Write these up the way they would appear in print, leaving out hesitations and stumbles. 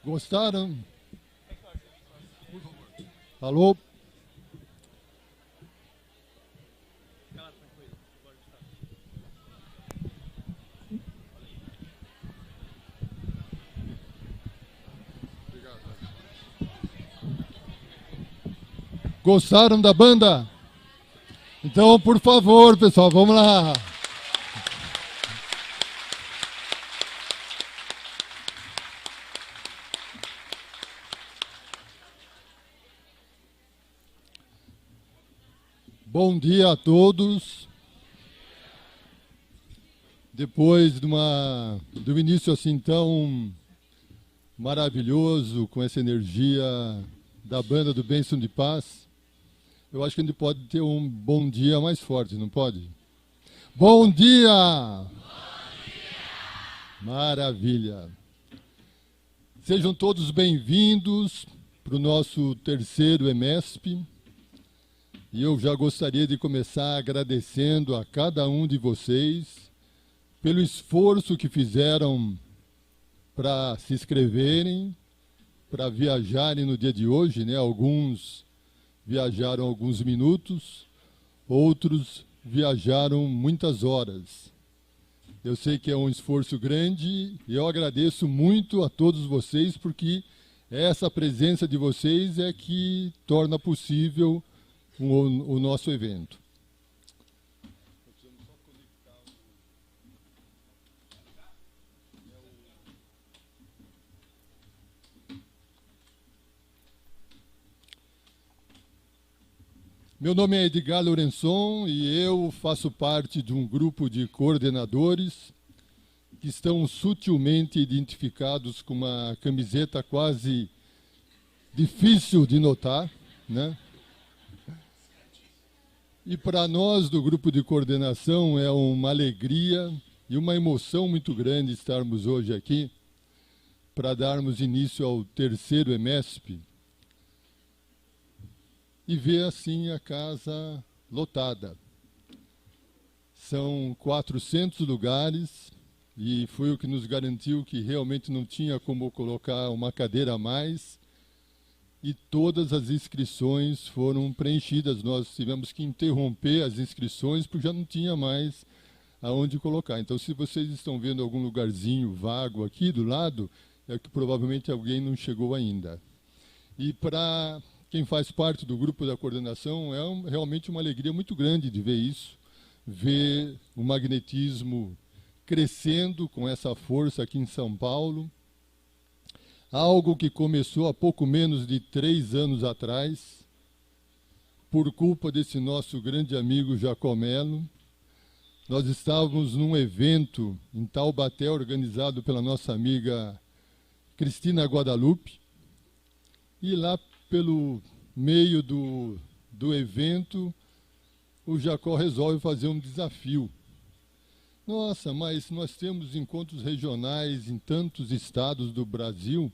Gostaram? Alô? Gostaram da banda? Então, por favor, pessoal, vamos lá. Bom dia a todos. Depois do início assim tão maravilhoso, com essa energia da banda do Bênção de Paz, eu acho que a gente pode ter um bom dia mais forte, não pode? Bom dia! Bom dia! Maravilha! Sejam todos bem-vindos para o nosso terceiro EMESP. E eu já gostaria de começar agradecendo a cada um de vocês pelo esforço que fizeram para se inscreverem, para viajarem no dia de hoje, né? Alguns viajaram alguns minutos, outros viajaram muitas horas. Eu sei que é um esforço grande e eu agradeço muito a todos vocês, porque essa presença de vocês é que torna possível o nosso evento. Meu nome é Edgar Lourençon e eu faço parte de um grupo de coordenadores que estão sutilmente identificados com uma camiseta quase difícil de notar, né? E para nós do grupo de coordenação é uma alegria e uma emoção muito grande estarmos hoje aqui para darmos início ao terceiro EMESP e ver assim a casa lotada. São 400 lugares e foi o que nos garantiu que realmente não tinha como colocar uma cadeira a mais. E todas as inscrições foram preenchidas. Nós tivemos que interromper as inscrições porque já não tinha mais aonde colocar. Então, se vocês estão vendo algum lugarzinho vago aqui do lado, é que provavelmente alguém não chegou ainda. E para quem faz parte do grupo da coordenação, é realmente uma alegria muito grande de ver isso, ver o magnetismo crescendo com essa força aqui em São Paulo. Algo que começou há pouco menos de 3 anos atrás, por culpa desse nosso grande amigo Jacomelo. Nós estávamos num evento em Taubaté, organizado pela nossa amiga Cristina Guadalupe, e lá pelo meio do evento, o Jacó resolve fazer um desafio. Nossa, mas nós temos encontros regionais em tantos estados do Brasil,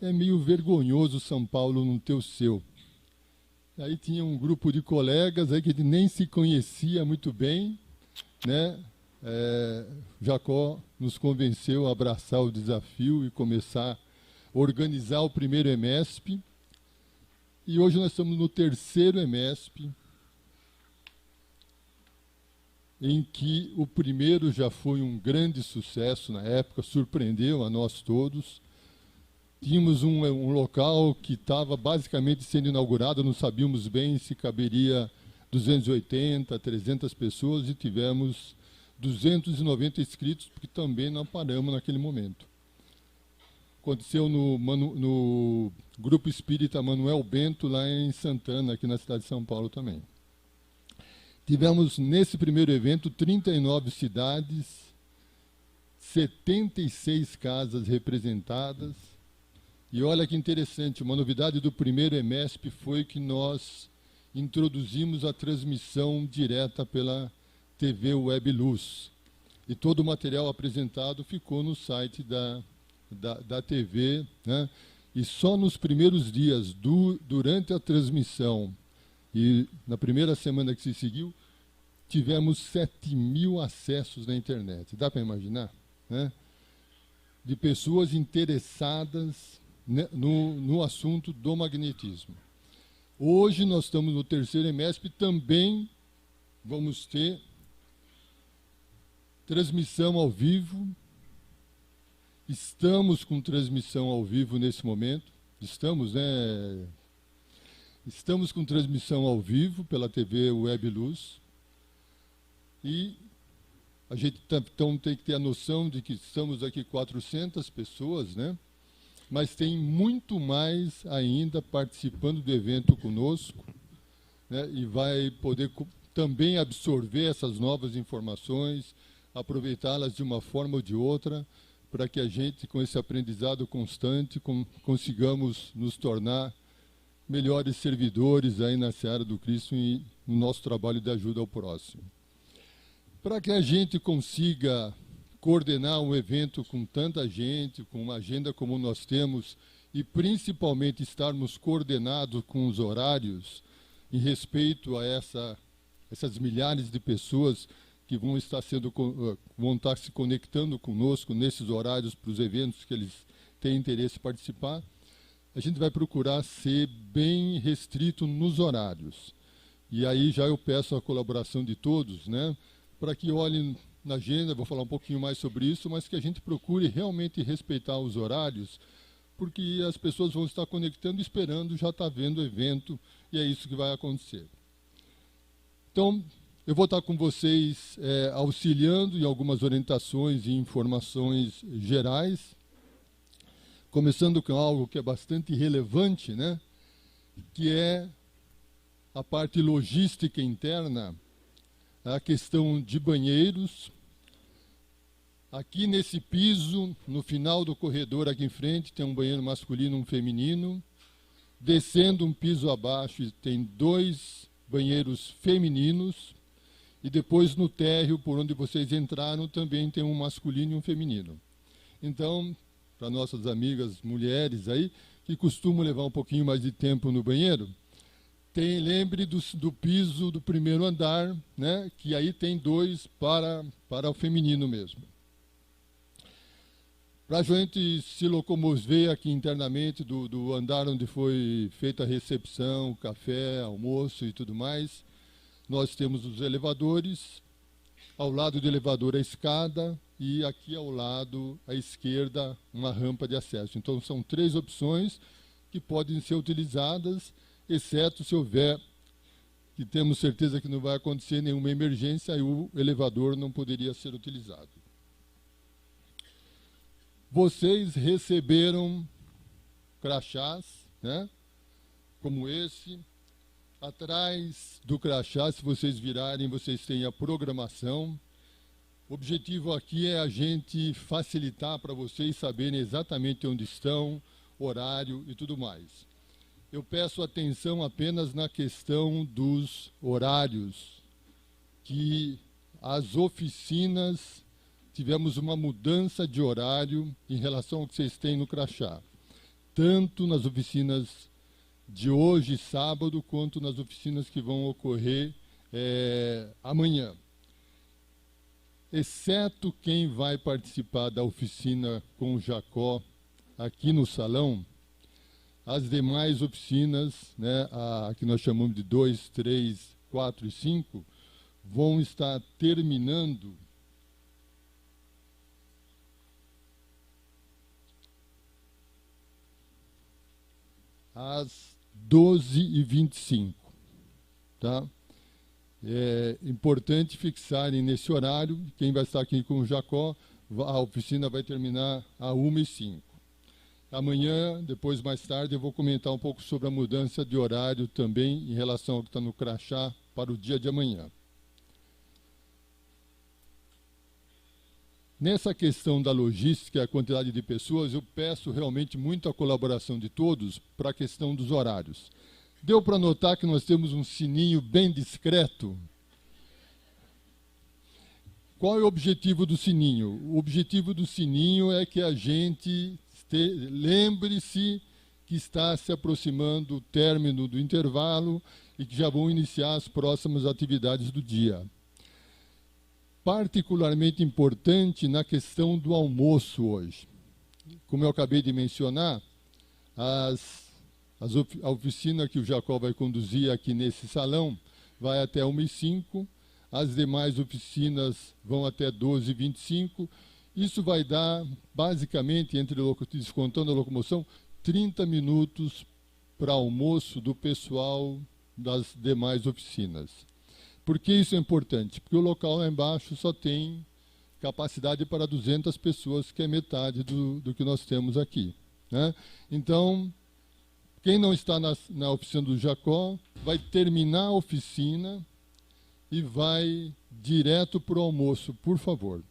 é meio vergonhoso São Paulo não ter o seu. Aí tinha um grupo de colegas aí que nem se conhecia muito bem, né? Jacó nos convenceu a abraçar o desafio e começar a organizar o primeiro EMESP. E hoje nós estamos no terceiro EMESP, em que o primeiro já foi um grande sucesso na época, surpreendeu a nós todos. Tínhamos um local que estava basicamente sendo inaugurado, não sabíamos bem se caberia 280, 300 pessoas, e tivemos 290 inscritos, porque também não paramos naquele momento. Aconteceu no Grupo Espírita Manuel Bento, lá em Santana, aqui na cidade de São Paulo também. Tivemos, nesse primeiro evento, 39 cidades, 76 casas representadas. E olha que interessante, uma novidade do primeiro EMESP foi que nós introduzimos a transmissão direta pela TV Web Luz. E todo o material apresentado ficou no site da TV, né? E só nos primeiros dias, durante a transmissão, e na primeira semana que se seguiu, tivemos 7.000 acessos na internet. Dá para imaginar, né? de pessoas interessadas no assunto do magnetismo. Hoje nós estamos no terceiro EMESP, também vamos ter transmissão ao vivo. Estamos com transmissão ao vivo nesse momento. Estamos com transmissão ao vivo pela TV Web Luz. E a gente então tem que ter a noção de que estamos aqui 400 pessoas, né? Mas tem muito mais ainda participando do evento conosco, né? E vai poder também absorver essas novas informações, aproveitá-las de uma forma ou de outra, para que a gente, com esse aprendizado constante, consigamos nos tornar melhores servidores aí na seara do Cristo e no nosso trabalho de ajuda ao próximo. Para que a gente consiga coordenar um evento com tanta gente, com uma agenda como nós temos, e principalmente estarmos coordenados com os horários em respeito a essas milhares de pessoas que vão estar se conectando conosco nesses horários para os eventos que eles têm interesse em participar, a gente vai procurar ser bem restrito nos horários. E aí já eu peço a colaboração de todos, né, para que olhem na agenda, vou falar um pouquinho mais sobre isso, mas que a gente procure realmente respeitar os horários, porque as pessoas vão estar conectando, esperando, já está vendo o evento, e é isso que vai acontecer. Então, eu vou estar com vocês auxiliando em algumas orientações e informações gerais, começando com algo que é bastante relevante, né? Que é a parte logística interna, a questão de banheiros. Aqui nesse piso, no final do corredor aqui em frente, tem um banheiro masculino e um feminino. Descendo um piso abaixo, tem 2 banheiros femininos. E depois no térreo, por onde vocês entraram, também tem um masculino e um feminino. Então, para nossas amigas mulheres aí, que costumam levar um pouquinho mais de tempo no banheiro, lembre do piso do primeiro andar, né, que aí tem 2 para o feminino mesmo. Para a gente se locomover aqui internamente do andar onde foi feita a recepção, café, almoço e tudo mais, nós temos os elevadores, ao lado do elevador a escada e aqui ao lado à esquerda uma rampa de acesso. Então são 3 opções que podem ser utilizadas, exceto se houver, que temos certeza que não vai acontecer nenhuma emergência, aí o elevador não poderia ser utilizado. Vocês receberam crachás, né, como esse. Atrás do crachá, se vocês virarem, vocês têm a programação. O objetivo aqui é a gente facilitar para vocês saberem exatamente onde estão, horário e tudo mais. Eu peço atenção apenas na questão dos horários, que as oficinas, tivemos uma mudança de horário em relação ao que vocês têm no crachá, tanto nas oficinas de hoje, sábado, quanto nas oficinas que vão ocorrer amanhã. Exceto quem vai participar da oficina com o Jacó aqui no salão, as demais oficinas, né, a que nós chamamos de 2, 3, 4 e 5, vão estar terminando às 12h25, tá? É importante fixarem nesse horário. Quem vai estar aqui com o Jacó, a oficina vai terminar às 1h05. Amanhã, depois mais tarde, eu vou comentar um pouco sobre a mudança de horário também em relação ao que está no crachá para o dia de amanhã. Nessa questão da logística e a quantidade de pessoas, eu peço realmente muito a colaboração de todos para a questão dos horários. Deu para notar que nós temos um sininho bem discreto? Qual é o objetivo do sininho? O objetivo do sininho é que a gente lembre-se que está se aproximando o término do intervalo e que já vão iniciar as próximas atividades do dia. Particularmente importante na questão do almoço hoje. como eu acabei de mencionar, a oficina que o Jacó vai conduzir aqui nesse salão vai até 1h05, as demais oficinas vão até 12h25. Isso vai dar, basicamente, descontando a locomoção, 30 minutos para almoço do pessoal das demais oficinas. Por que isso é importante? Porque o local lá embaixo só tem capacidade para 200 pessoas, que é metade do que nós temos aqui, né? Então, quem não está na oficina do Jacó vai terminar a oficina e vai direto para o almoço, por favor.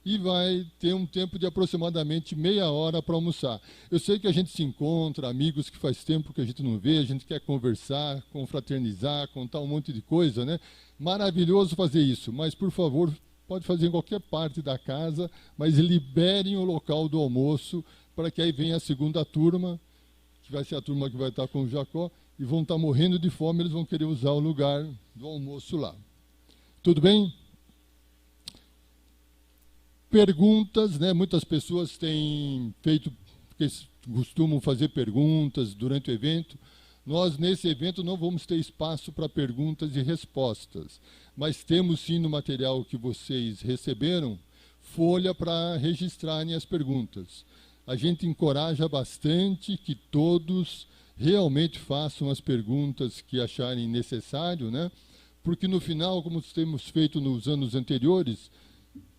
E vai ter um tempo de aproximadamente meia hora para almoçar. Eu sei que a gente se encontra, amigos que faz tempo que a gente não vê, a gente quer conversar, confraternizar, contar um monte de coisa, né? Maravilhoso fazer isso, mas, por favor, pode fazer em qualquer parte da casa, mas liberem o local do almoço, para que aí venha a segunda turma, que vai ser a turma que vai estar com o Jacó, e vão estar morrendo de fome, eles vão querer usar o lugar do almoço lá. Tudo bem? Perguntas, né? Muitas pessoas têm feito, costumam fazer perguntas durante o evento. Nós, nesse evento, não vamos ter espaço para perguntas e respostas, mas temos sim no material que vocês receberam, folha para registrarem as perguntas. A gente encoraja bastante que todos realmente façam as perguntas que acharem necessário, né? Porque no final, como temos feito nos anos anteriores,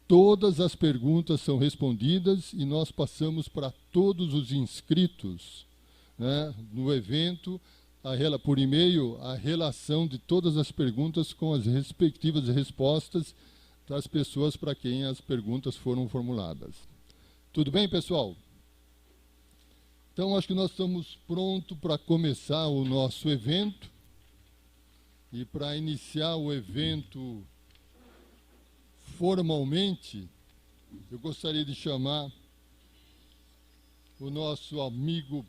todas as perguntas são respondidas e nós passamos para todos os inscritos, né, no evento, por e-mail, a relação de todas as perguntas com as respectivas respostas das pessoas para quem as perguntas foram formuladas. Tudo bem, pessoal? Então, acho que nós estamos prontos para começar o nosso evento. E para iniciar o evento formalmente, eu gostaria de chamar o nosso amigo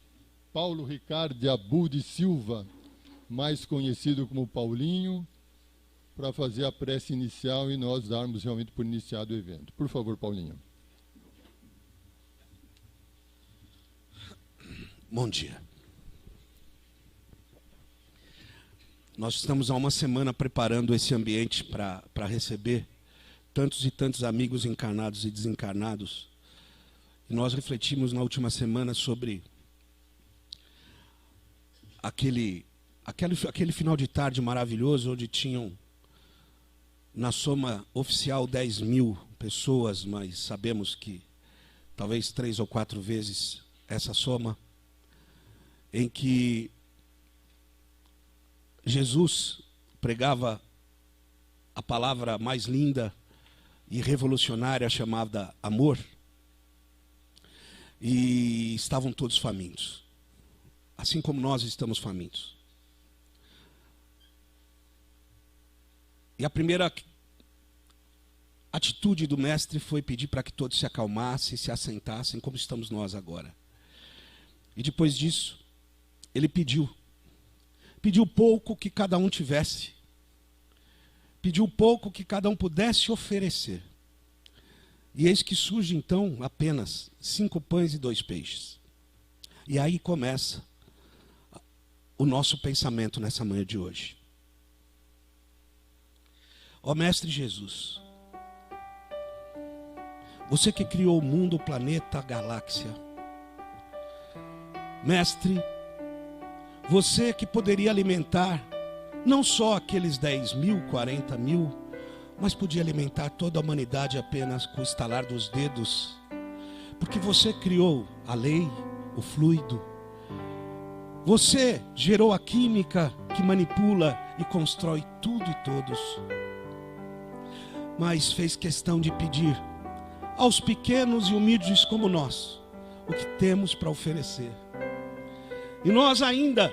Paulo Ricardo Abud Silva, mais conhecido como Paulinho, para fazer a prece inicial e nós darmos realmente por iniciado o evento. Por favor, Paulinho. Bom dia. Nós estamos há uma semana preparando esse ambiente para receber tantos e tantos amigos encarnados e desencarnados. E nós refletimos na última semana sobre aquele final de tarde maravilhoso, onde tinham, na soma oficial, 10.000 pessoas, mas sabemos que talvez 3 ou 4 vezes essa soma, em que Jesus pregava a palavra mais linda e revolucionária chamada amor, e estavam todos famintos, assim como nós estamos famintos. E a primeira atitude do mestre foi pedir para que todos se acalmassem, se assentassem, como estamos nós agora. E depois disso, ele pediu pouco que cada um tivesse, pediu pouco que cada um pudesse oferecer. E eis que surge então apenas 5 pães e 2 peixes. E aí começa o nosso pensamento nessa manhã de hoje. Ó Mestre Jesus, você que criou o mundo, o planeta, a galáxia, Mestre, você que poderia alimentar não só aqueles 10.000, 40.000, mas podia alimentar toda a humanidade apenas com o estalar dos dedos, porque você criou a lei, o fluido, você gerou a química que manipula e constrói tudo e todos, mas fez questão de pedir aos pequenos e humildes como nós o que temos para oferecer. E nós ainda,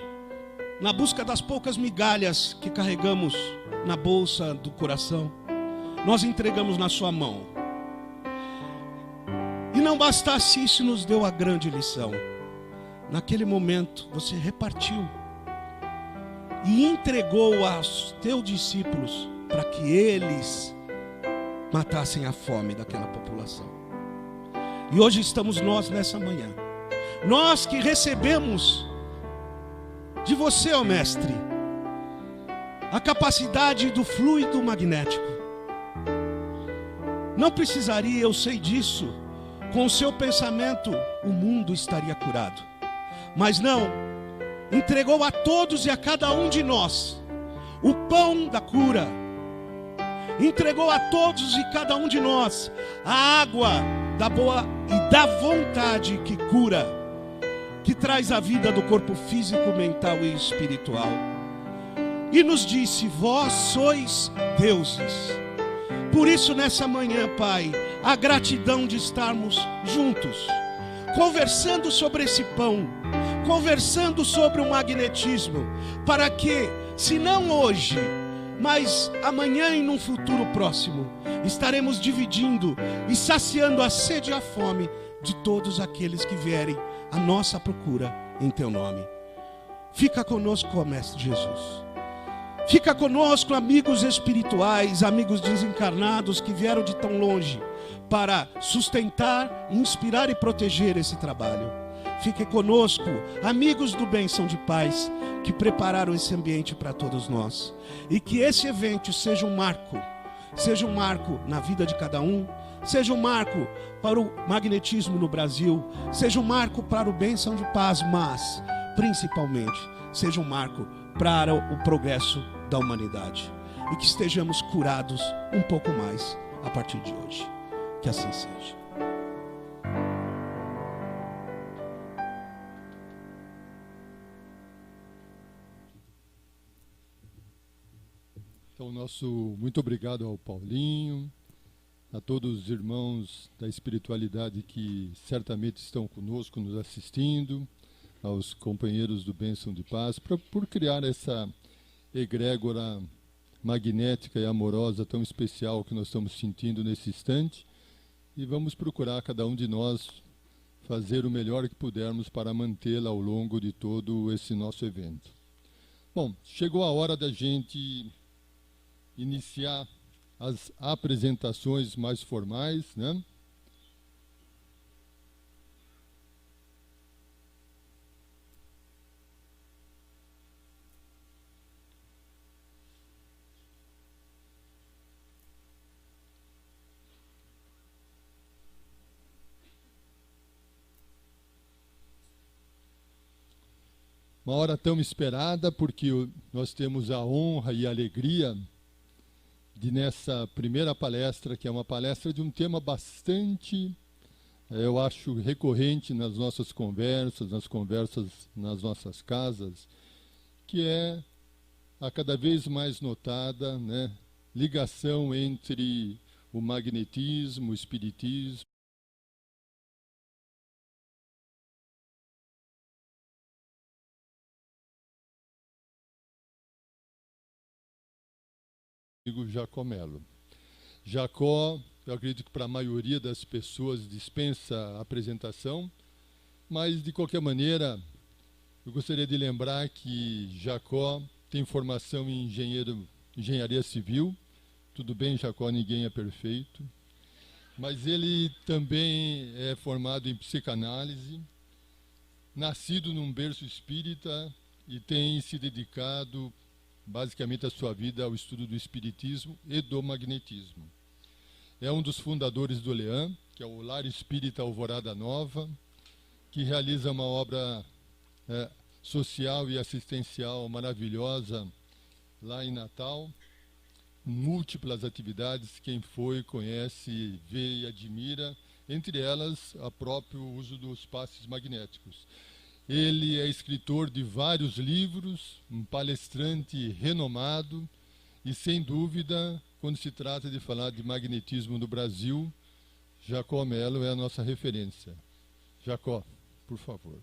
na busca das poucas migalhas que carregamos na bolsa do coração, nós entregamos na sua mão. E não bastasse isso, nos deu a grande lição. Naquele momento, você repartiu e entregou aos teus discípulos para que eles matassem a fome daquela população. E hoje estamos nós nessa manhã. Nós que recebemos de você, ó Mestre, a capacidade do fluido magnético. Não precisaria, eu sei disso, com o seu pensamento o mundo estaria curado. Mas não, entregou a todos e a cada um de nós o pão da cura. Entregou a todos e cada um de nós a água da boa e da vontade que cura, que traz a vida do corpo físico, mental e espiritual. E nos disse: vós sois deuses. Por isso nessa manhã, Pai, a gratidão de estarmos juntos, conversando sobre esse pão, conversando sobre o magnetismo, para que, se não hoje, mas amanhã e num futuro próximo, estaremos dividindo e saciando a sede e a fome de todos aqueles que vierem à nossa procura em Teu nome. Fica conosco, ó Mestre Jesus. Fica conosco, amigos espirituais, amigos desencarnados que vieram de tão longe para sustentar, inspirar e proteger esse trabalho. Fique conosco, amigos do Bênção de Paz, que prepararam esse ambiente para todos nós. E que esse evento seja um marco na vida de cada um, seja um marco para o magnetismo no Brasil, seja um marco para o Bênção de Paz, mas, principalmente, seja um marco para o progresso da humanidade. E que estejamos curados um pouco mais a partir de hoje. Que assim seja. Então, nosso muito obrigado ao Paulinho, a todos os irmãos da espiritualidade que certamente estão conosco, nos assistindo, aos companheiros do Bênção de Paz, por criar essa egrégora magnética e amorosa tão especial que nós estamos sentindo nesse instante. E vamos procurar, cada um de nós, fazer o melhor que pudermos para mantê-la ao longo de todo esse nosso evento. Bom, chegou a hora da gente iniciar as apresentações mais formais, né? Uma hora tão esperada, porque nós temos a honra e a alegria de, nessa primeira palestra, que é uma palestra de um tema bastante, eu acho, recorrente nas nossas conversas, nas nossas casas, que é a cada vez mais notada, né, ligação entre o magnetismo, o espiritismo, Jacó Melo. Jacó, eu acredito que para a maioria das pessoas dispensa a apresentação, mas de qualquer maneira, eu gostaria de lembrar que Jacó tem formação em engenharia civil. Tudo bem, Jacó, ninguém é perfeito. Mas ele também é formado em psicanálise, nascido num berço espírita e tem se dedicado basicamente a sua vida ao estudo do espiritismo e do magnetismo. É um dos fundadores do LEAM, que é o Lar Espírita Alvorada Nova, que realiza uma obra social e assistencial maravilhosa lá em Natal, múltiplas atividades, quem foi, conhece, vê e admira, entre elas o próprio uso dos passes magnéticos. Ele é escritor de vários livros, um palestrante renomado e, sem dúvida, quando se trata de falar de magnetismo no Brasil, Jacó Melo é a nossa referência. Jacó, por favor.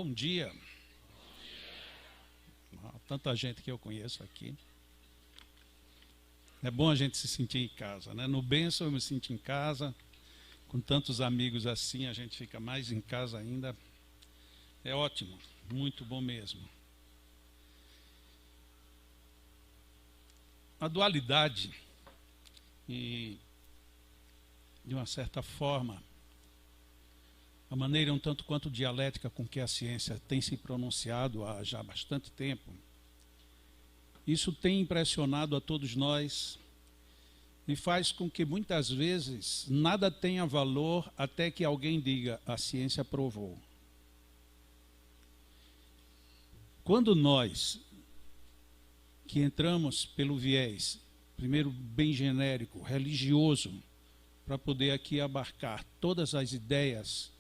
Bom dia. Tanta gente que eu conheço aqui. É bom a gente se sentir em casa, né? No Benção eu me sinto em casa, com tantos amigos assim, a gente fica mais em casa ainda. É ótimo, muito bom mesmo. A dualidade e, de uma certa forma, a maneira um tanto quanto dialética com que a ciência tem se pronunciado há já bastante tempo, isso tem impressionado a todos nós e faz com que muitas vezes nada tenha valor até que alguém diga: a ciência provou. Quando nós, que entramos pelo viés, primeiro bem genérico, religioso, para poder aqui abarcar todas as ideias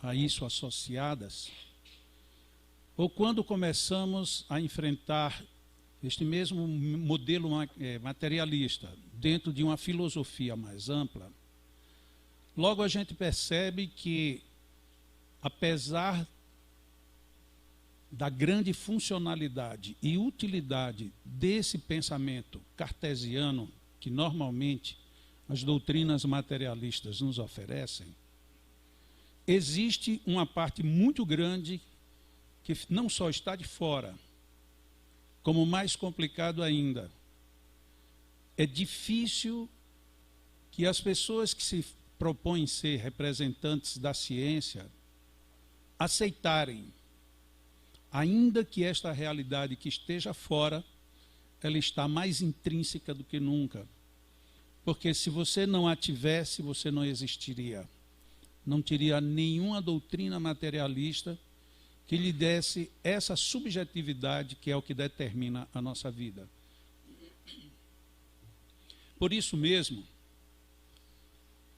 a isso associadas, ou quando começamos a enfrentar este mesmo modelo materialista dentro de uma filosofia mais ampla, logo a gente percebe que, apesar da grande funcionalidade e utilidade desse pensamento cartesiano que normalmente as doutrinas materialistas nos oferecem, existe uma parte muito grande que não só está de fora, como mais complicado ainda, é difícil que as pessoas que se propõem ser representantes da ciência aceitarem, ainda que esta realidade que esteja fora, ela está mais intrínseca do que nunca. Porque se você não a tivesse, você não existiria. Não teria nenhuma doutrina materialista que lhe desse essa subjetividade que é o que determina a nossa vida. Por isso mesmo,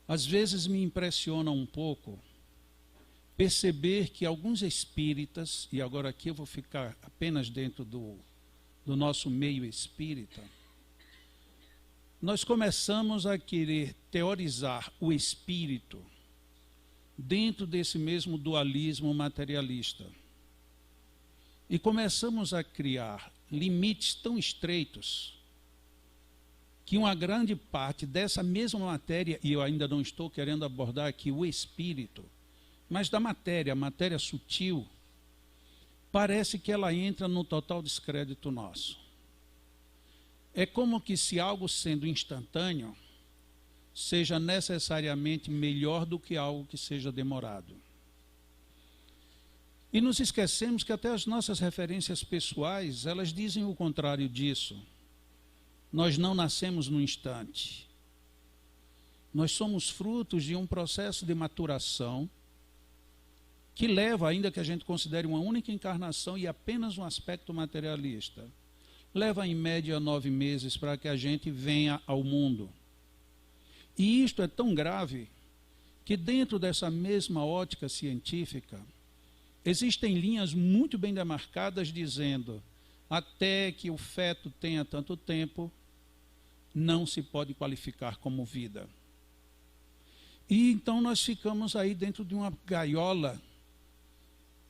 às vezes me impressiona um pouco perceber que alguns espíritas, e agora aqui eu vou ficar apenas dentro do nosso meio espírita, nós começamos a querer teorizar o espírito dentro desse mesmo dualismo materialista. E começamos a criar limites tão estreitos que uma grande parte dessa mesma matéria, e eu ainda não estou querendo abordar aqui o espírito, mas da matéria, a matéria sutil, parece que ela entra no total descrédito nosso. É como que se algo sendo instantâneo seja necessariamente melhor do que algo que seja demorado. E nos esquecemos que até as nossas referências pessoais, elas dizem o contrário disso. Nós não nascemos no instante. Nós somos frutos de um processo de maturação que leva, ainda que a gente considere uma única encarnação e apenas um aspecto materialista, leva em média 9 meses para que a gente venha ao mundo. E isto é tão grave que dentro dessa mesma ótica científica existem linhas muito bem demarcadas dizendo: até que o feto tenha tanto tempo, não se pode qualificar como vida. E então nós ficamos aí dentro de uma gaiola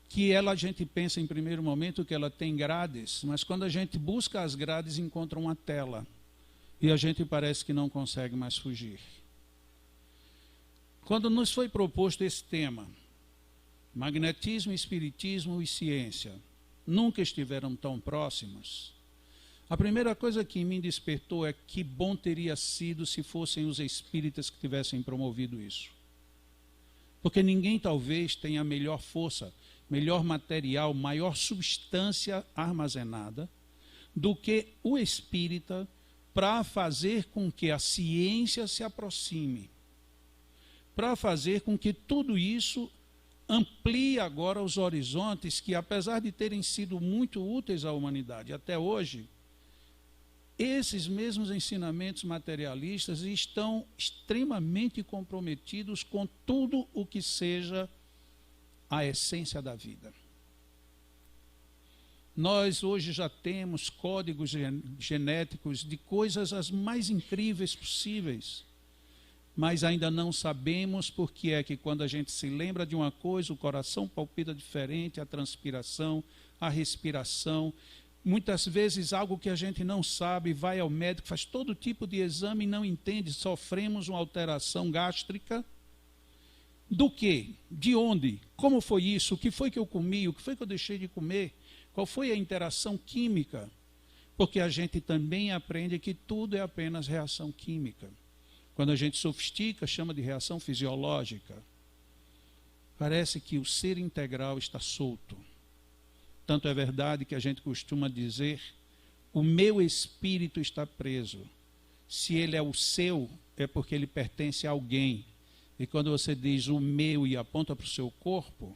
que a gente pensa em primeiro momento que ela tem grades, mas quando a gente busca as grades encontra uma tela e a gente parece que não consegue mais fugir. Quando nos foi proposto esse tema, magnetismo, espiritismo e ciência nunca estiveram tão próximos, a primeira coisa que em mim despertou é que bom teria sido se fossem os espíritas que tivessem promovido isso. Porque ninguém talvez tenha melhor força, melhor material, maior substância armazenada do que o espírita para fazer com que a ciência se aproxime, para fazer com que tudo isso amplie agora os horizontes que, apesar de terem sido muito úteis à humanidade até hoje, esses mesmos ensinamentos materialistas estão extremamente comprometidos com tudo o que seja a essência da vida. Nós hoje já temos códigos genéticos de coisas as mais incríveis possíveis, mas ainda não sabemos por que é que quando a gente se lembra de uma coisa, o coração palpita diferente, a transpiração, a respiração, Muitas vezes algo que a gente não sabe, vai ao médico, faz todo tipo de exame e não entende, sofremos uma alteração gástrica. Do quê? De onde? Como foi isso? O que foi que eu comi? O que foi que eu deixei de comer? Qual foi a interação química? Porque a gente também aprende que tudo é apenas reação química. Quando a gente sofistica, chama de reação fisiológica. Parece que o ser integral está solto. Tanto é verdade que a gente costuma dizer, o meu espírito está preso. Se ele é o seu, é porque ele pertence a alguém. E quando você diz o meu e aponta para o seu corpo,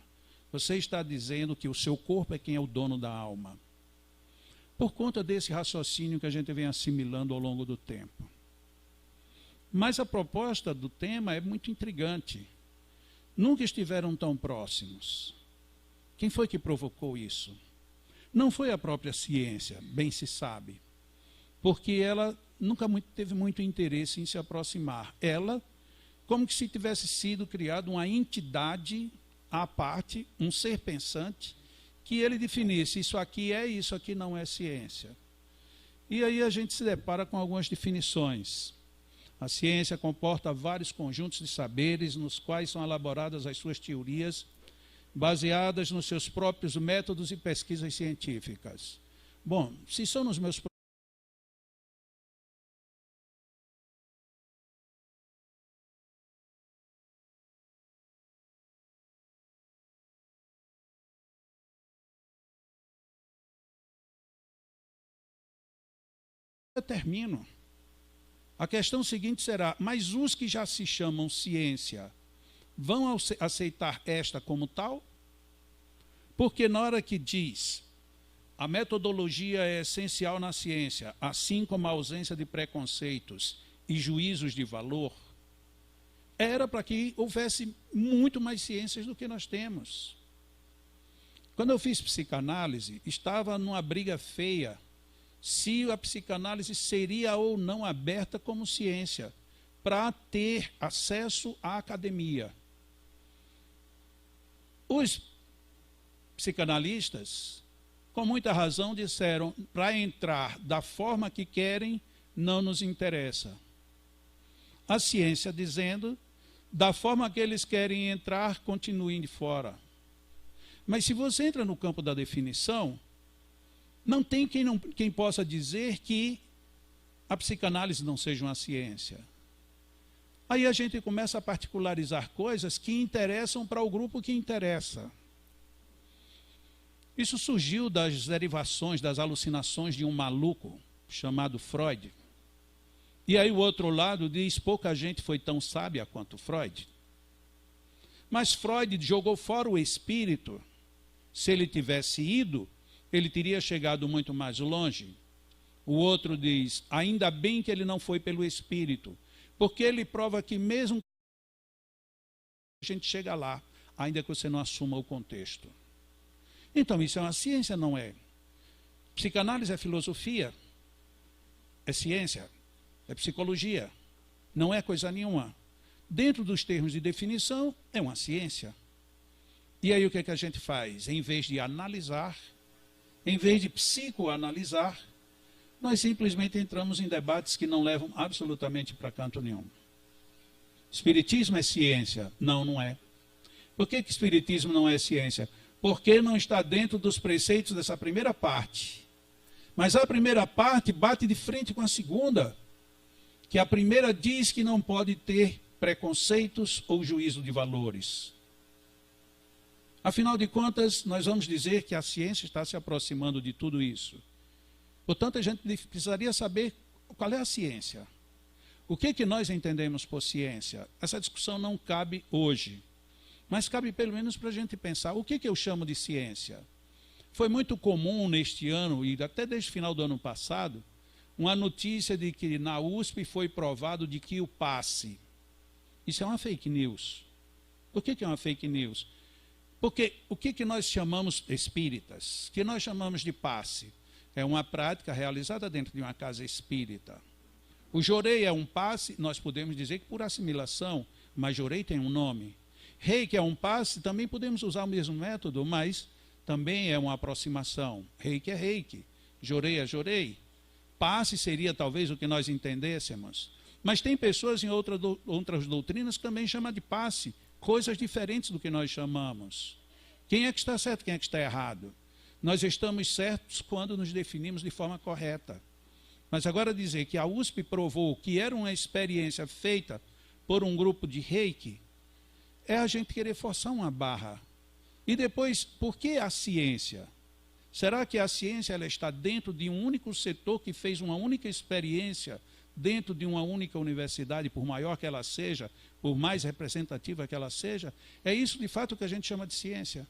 você está dizendo que o seu corpo é quem é o dono da alma. Por conta desse raciocínio que a gente vem assimilando ao longo do tempo. Mas a proposta do tema é muito intrigante. Nunca estiveram tão próximos. Quem foi que provocou isso? Não foi a própria ciência, bem se sabe. Porque ela nunca teve muito interesse em se aproximar. Ela, como que se tivesse sido criada uma entidade à parte, um ser pensante, que ele definisse isso aqui não é ciência. E aí a gente se depara com algumas definições. A ciência comporta vários conjuntos de saberes nos quais são elaboradas as suas teorias, baseadas nos seus próprios métodos e pesquisas científicas. Bom, se são nos meus eu termino. A questão seguinte será, mas os que já se chamam ciência vão aceitar esta como tal? Porque na hora que diz, a metodologia é essencial na ciência, assim como a ausência de preconceitos e juízos de valor, era para que houvesse muito mais ciências do que nós temos. Quando eu fiz psicanálise, estava numa briga feia se a psicanálise seria ou não aberta como ciência, para ter acesso à academia. Os psicanalistas, com muita razão, disseram, para entrar da forma que querem, não nos interessa. A ciência dizendo, da forma que eles querem entrar, continuem de fora. Mas se você entra no campo da definição, não tem quem possa dizer que a psicanálise não seja uma ciência. Aí a gente começa a particularizar coisas que interessam para o grupo que interessa. Isso surgiu das derivações, das alucinações de um maluco chamado Freud. E aí o outro lado diz, pouca gente foi tão sábia quanto Freud. Mas Freud jogou fora o espírito. Se ele tivesse ido, ele teria chegado muito mais longe. O outro diz, ainda bem que ele não foi pelo espírito, porque ele prova que mesmo a gente chega lá, ainda que você não assuma o contexto. Então, isso é uma ciência, não é? Psicanálise é filosofia, é ciência, é psicologia, não é coisa nenhuma. Dentro dos termos de definição, é uma ciência. E aí o que é que a gente faz? Em vez de analisar, em vez de psicoanalisar, nós simplesmente entramos em debates que não levam absolutamente para canto nenhum. Espiritismo é ciência? Não, não é. Por que espiritismo não é ciência? Porque não está dentro dos preceitos dessa primeira parte. Mas a primeira parte bate de frente com a segunda, que a primeira diz que não pode ter preconceitos ou juízo de valores. Afinal de contas, nós vamos dizer que a ciência está se aproximando de tudo isso. Portanto, a gente precisaria saber qual é a ciência. O que nós entendemos por ciência? Essa discussão não cabe hoje, mas cabe pelo menos para a gente pensar, o que eu chamo de ciência? Foi muito comum neste ano, e até desde o final do ano passado, uma notícia de que na USP foi provado de que o passe. Isso é uma fake news. Por que é uma fake news? Porque o que nós chamamos espíritas, que nós chamamos de passe, é uma prática realizada dentro de uma casa espírita. O jorei é um passe, nós podemos dizer que por assimilação, mas jorei tem um nome. Reiki é um passe, também podemos usar o mesmo método, mas também é uma aproximação. Reiki é reiki. Jorei, jorei. Passe seria talvez o que nós entendêssemos. Mas tem pessoas em outras doutrinas que também chamam de passe, coisas diferentes do que nós chamamos. Quem é que está certo, quem é que está errado? Nós estamos certos quando nos definimos de forma correta. Mas agora dizer que a USP provou que era uma experiência feita por um grupo de reiki, é a gente querer forçar uma barra. E depois, por que a ciência? Será que a ciência ela está dentro de um único setor que fez uma única experiência dentro de uma única universidade, por maior que ela seja, por mais representativa que ela seja? É isso, de fato, que a gente chama de ciência.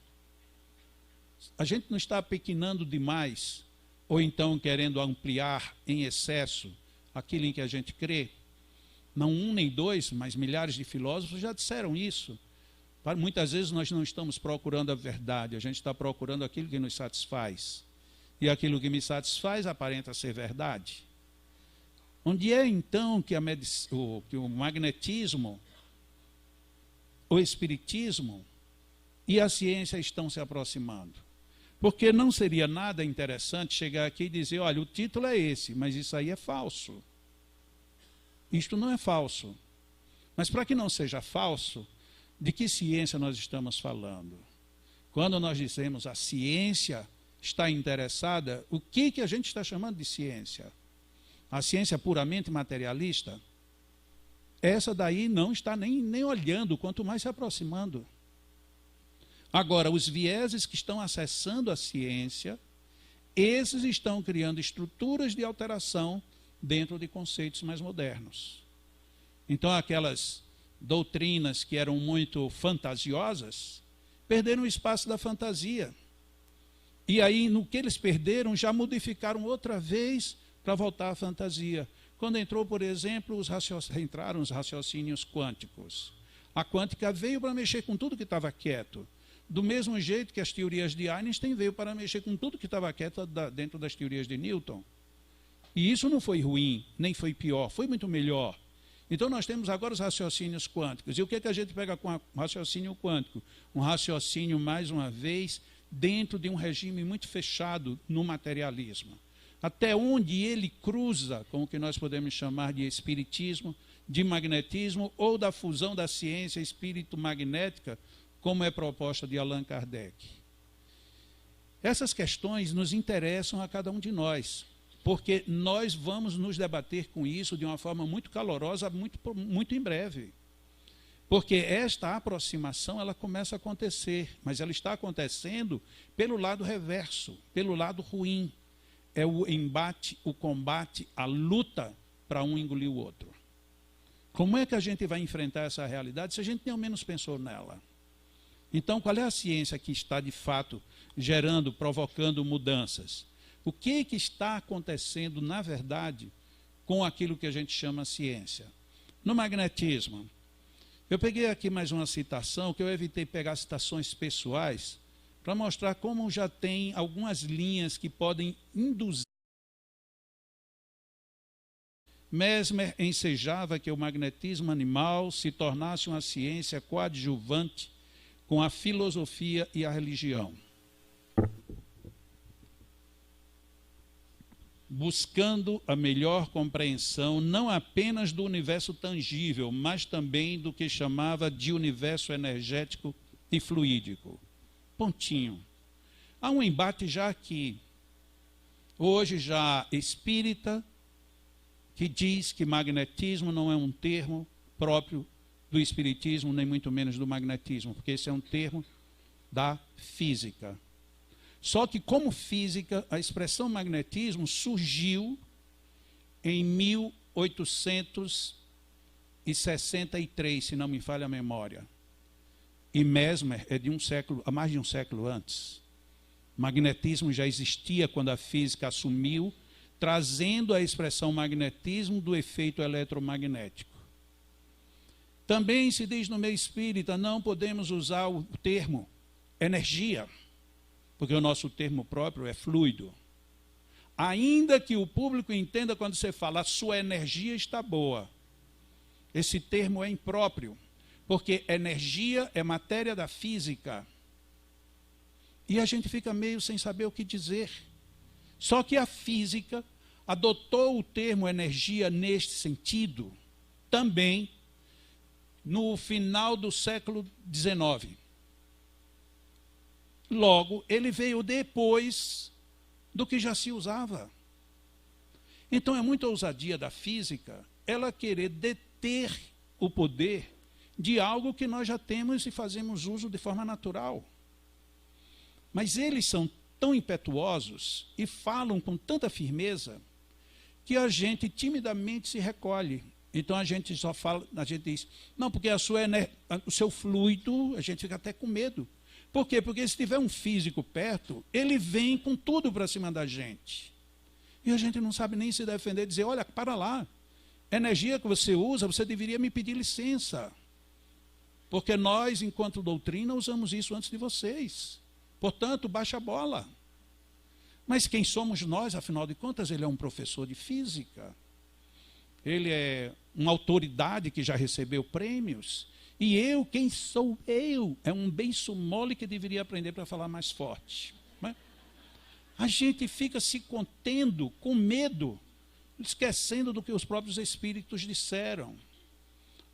A gente não está pequenando demais, ou então querendo ampliar em excesso aquilo em que a gente crê. Não um nem dois, mas milhares de filósofos já disseram isso. Muitas vezes nós não estamos procurando a verdade, a gente está procurando aquilo que nos satisfaz. E aquilo que me satisfaz aparenta ser verdade. Onde é então que o magnetismo, o espiritismo e a ciência estão se aproximando? Porque não seria nada interessante chegar aqui e dizer, olha, o título é esse, mas isso aí é falso. Isto não é falso. Mas para que não seja falso, de que ciência nós estamos falando? Quando nós dizemos a ciência está interessada, o que a gente está chamando de ciência? A ciência puramente materialista? Essa daí não está nem olhando, quanto mais se aproximando. Agora, os vieses que estão acessando a ciência, esses estão criando estruturas de alteração dentro de conceitos mais modernos. Então, aquelas doutrinas que eram muito fantasiosas, perderam o espaço da fantasia. E aí, no que eles perderam, já modificaram outra vez para voltar à fantasia. Quando entrou, por exemplo, entraram os raciocínios quânticos. A quântica veio para mexer com tudo que estava quieto. Do mesmo jeito que as teorias de Einstein veio para mexer com tudo que estava quieto dentro das teorias de Newton. E isso não foi ruim, nem foi pior, foi muito melhor. Então nós temos agora os raciocínios quânticos. E o que a gente pega com o raciocínio quântico? Um raciocínio, mais uma vez, dentro de um regime muito fechado no materialismo. Até onde ele cruza com o que nós podemos chamar de espiritismo, de magnetismo, ou da fusão da ciência espírito-magnética, como é proposta de Allan Kardec. Essas questões nos interessam a cada um de nós, porque nós vamos nos debater com isso de uma forma muito calorosa, muito em breve. Porque esta aproximação, ela começa a acontecer, mas ela está acontecendo pelo lado reverso, pelo lado ruim. É o embate, o combate, a luta para um engolir o outro. Como é que a gente vai enfrentar essa realidade se a gente nem ao menos pensou nela? Então, qual é a ciência que está, de fato, gerando, provocando mudanças? O que está acontecendo, na verdade, com aquilo que a gente chama ciência? No magnetismo, eu peguei aqui mais uma citação, que eu evitei pegar citações pessoais, para mostrar como já tem algumas linhas que podem induzir. Mesmer ensejava que o magnetismo animal se tornasse uma ciência coadjuvante com a filosofia e a religião, buscando a melhor compreensão não apenas do universo tangível, mas também do que chamava de universo energético e fluídico. Pontinho. Há um embate já aqui, hoje já espírita, que diz que magnetismo não é um termo próprio do espiritismo, nem muito menos do magnetismo, porque esse é um termo da física. Só que, como física, a expressão magnetismo surgiu em 1863, se não me falha a memória. E Mesmer é de há mais de um século antes. Magnetismo já existia quando a física assumiu, trazendo a expressão magnetismo do efeito eletromagnético. Também se diz no meio espírita, não podemos usar o termo energia, porque o nosso termo próprio é fluido. Ainda que o público entenda quando você fala, a sua energia está boa. Esse termo é impróprio, porque energia é matéria da física. E a gente fica meio sem saber o que dizer. Só que a física adotou o termo energia neste sentido também no final do século XIX. Logo, ele veio depois do que já se usava. Então é muita ousadia da física ela querer deter o poder de algo que nós já temos e fazemos uso de forma natural. Mas eles são tão impetuosos e falam com tanta firmeza que a gente timidamente se recolhe. Então a gente só fala, a gente diz, não, porque o seu fluido, a gente fica até com medo. Por quê? Porque se tiver um físico perto, ele vem com tudo para cima da gente. E a gente não sabe nem se defender, dizer, olha, para lá, a energia que você usa, você deveria me pedir licença. Porque nós, enquanto doutrina, usamos isso antes de vocês. Portanto, baixa a bola. Mas quem somos nós, afinal de contas? Ele é um professor de física. Ele é uma autoridade que já recebeu prêmios. E eu, quem sou eu? É um beiço mole que deveria aprender para falar mais forte. Né? A gente fica se contendo com medo, esquecendo do que os próprios espíritos disseram.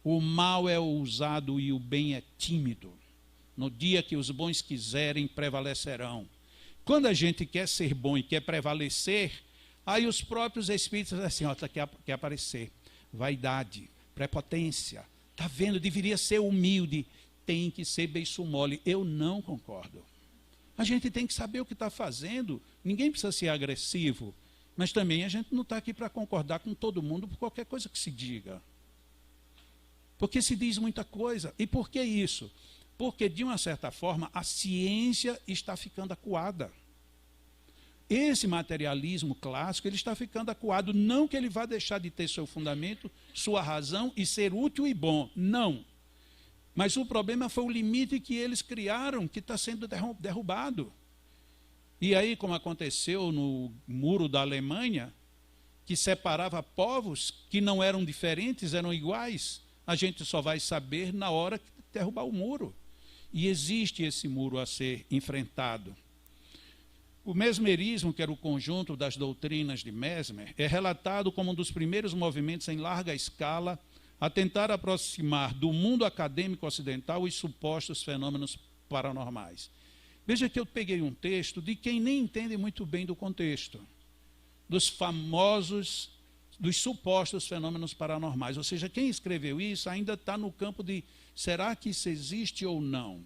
O mal é ousado e o bem é tímido. No dia que os bons quiserem, prevalecerão. Quando a gente quer ser bom e quer prevalecer, aí os próprios espíritos dizem assim, ó, quer aparecer. Vaidade, prepotência. Está vendo? Deveria ser humilde. Tem que ser beiço mole. Eu não concordo. A gente tem que saber o que está fazendo. Ninguém precisa ser agressivo. Mas também a gente não está aqui para concordar com todo mundo por qualquer coisa que se diga. Porque se diz muita coisa. E por que isso? Porque, de uma certa forma, a ciência está ficando acuada. Esse materialismo clássico, ele está ficando acuado. Não que ele vá deixar de ter seu fundamento, sua razão e ser útil e bom. Não. Mas o problema foi o limite que eles criaram, que está sendo derrubado. E aí, como aconteceu no muro da Alemanha, que separava povos que não eram diferentes, eram iguais, a gente só vai saber na hora que derrubar o muro. E existe esse muro a ser enfrentado. O mesmerismo, que era o conjunto das doutrinas de Mesmer, é relatado como um dos primeiros movimentos em larga escala a tentar aproximar do mundo acadêmico ocidental os supostos fenômenos paranormais. Veja que eu peguei um texto de quem nem entende muito bem do contexto, dos famosos, dos supostos fenômenos paranormais. Ou seja, quem escreveu isso ainda está no campo de será que isso existe ou não?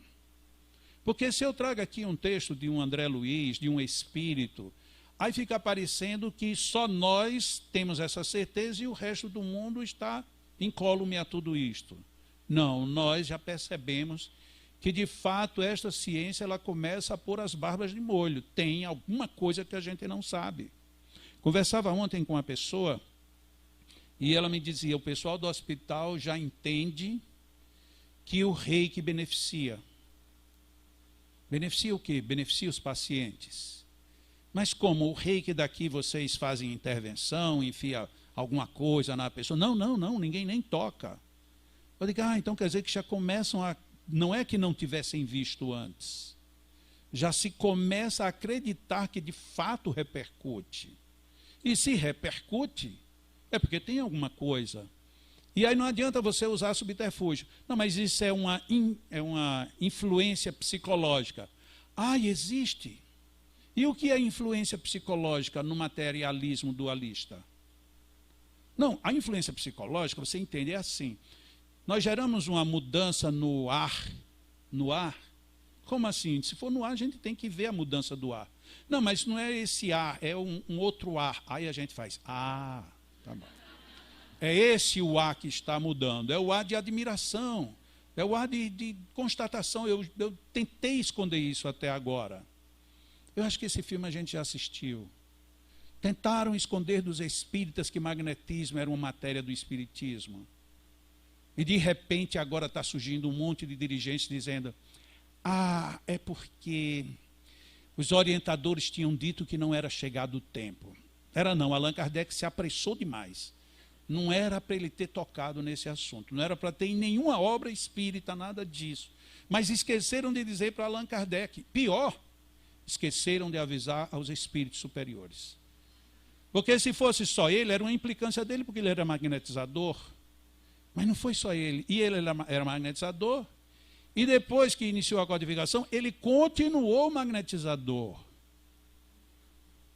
Porque se eu trago aqui um texto de um André Luiz, de um espírito, aí fica parecendo que só nós temos essa certeza e o resto do mundo está incólume a tudo isto. Não, nós já percebemos que de fato esta ciência ela começa a pôr as barbas de molho. Tem alguma coisa que a gente não sabe. Conversava ontem com uma pessoa e ela me dizia, o pessoal do hospital já entende que o reiki beneficia. Beneficia o quê? Beneficia os pacientes. Mas como o reiki daqui vocês fazem intervenção, enfia alguma coisa na pessoa? Não, ninguém nem toca. Eu digo, então quer dizer que já começam a... Não é que não tivessem visto antes. Já se começa a acreditar que de fato repercute. E se repercute, é porque tem alguma coisa. E aí não adianta você usar subterfúgio. Não, mas isso é uma influência psicológica. Existe. E o que é influência psicológica no materialismo dualista? Não, a influência psicológica, você entende, é assim. Nós geramos uma mudança no ar. No ar? Como assim? Se for no ar, a gente tem que ver a mudança do ar. Não, mas não é esse ar, é um outro ar. Aí a gente faz, tá bom. É esse o ar que está mudando, é o ar de admiração, é o ar de constatação. Eu tentei esconder isso até agora. Eu acho que esse filme a gente já assistiu. Tentaram esconder dos espíritas que magnetismo era uma matéria do espiritismo. E de repente agora está surgindo um monte de dirigentes dizendo, é porque os orientadores tinham dito que não era chegado o tempo. Era não, Allan Kardec se apressou demais. Não era para ele ter tocado nesse assunto, não era para ter em nenhuma obra espírita nada disso. Mas esqueceram de dizer para Allan Kardec, pior, esqueceram de avisar aos espíritos superiores. Porque se fosse só ele, era uma implicância dele, porque ele era magnetizador. Mas não foi só ele. E ele era magnetizador. E depois que iniciou a codificação, ele continuou magnetizador.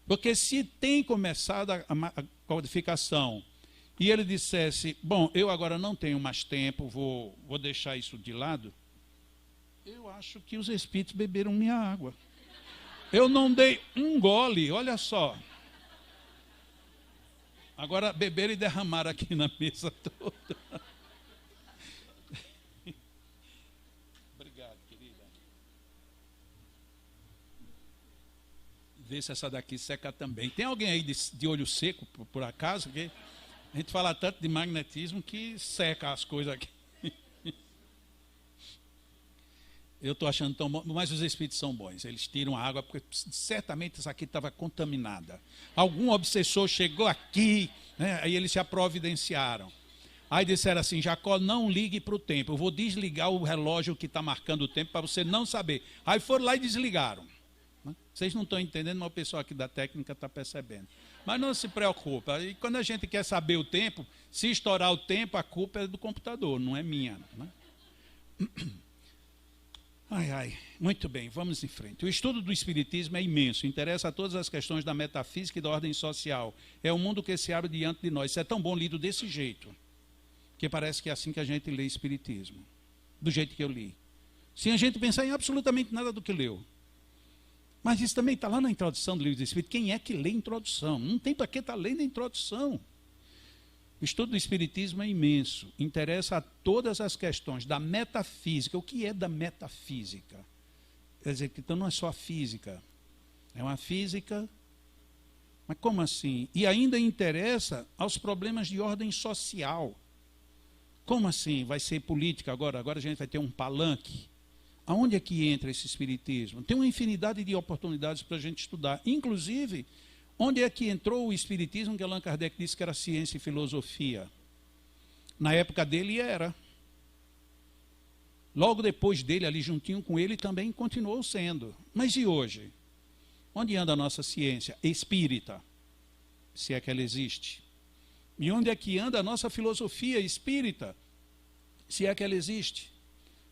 Porque se tem começado a codificação e ele dissesse, bom, eu agora não tenho mais tempo, vou deixar isso de lado, eu acho que os espíritos beberam minha água. Eu não dei um gole, olha só. Agora beberam e derramaram aqui na mesa toda. Obrigado, querida. Vê se essa daqui seca também. Tem alguém aí de olho seco, por acaso? Porque a gente fala tanto de magnetismo que seca as coisas aqui. Eu estou achando tão bom, mas os espíritos são bons. Eles tiram a água, porque certamente essa aqui estava contaminada. Algum obsessor chegou aqui, né, aí eles se providenciaram. Aí disseram assim, Jacó, não ligue para o tempo. Eu vou desligar o relógio que está marcando o tempo para você não saber. Aí foram lá e desligaram. Vocês não estão entendendo, mas o pessoal aqui da técnica está percebendo. Mas não se preocupa. E quando a gente quer saber o tempo, se estourar o tempo, a culpa é do computador, não é minha. Né? Muito bem, vamos em frente. O estudo do Espiritismo é imenso, interessa a todas as questões da metafísica e da ordem social. É um mundo que se abre diante de nós. Isso é tão bom lido desse jeito, que parece que é assim que a gente lê Espiritismo, do jeito que eu li. Sem a gente pensar em absolutamente nada do que leu. Mas isso também está lá na introdução do Livro do Espírito. Quem é que lê introdução? Não tem para que estar lendo a introdução. O estudo do Espiritismo é imenso, interessa a todas as questões da metafísica. O que é da metafísica? Quer dizer, que então não é só a física, é uma física, mas como assim? E ainda interessa aos problemas de ordem social. Como assim? Vai ser política agora? Agora a gente vai ter um palanque. Aonde é que entra esse Espiritismo? Tem uma infinidade de oportunidades para a gente estudar, inclusive... Onde é que entrou o Espiritismo, que Allan Kardec disse que era ciência e filosofia? Na época dele era. Logo depois dele, ali juntinho com ele, também continuou sendo. Mas e hoje? Onde anda a nossa ciência espírita? Se é que ela existe. E onde é que anda a nossa filosofia espírita? Se é que ela existe.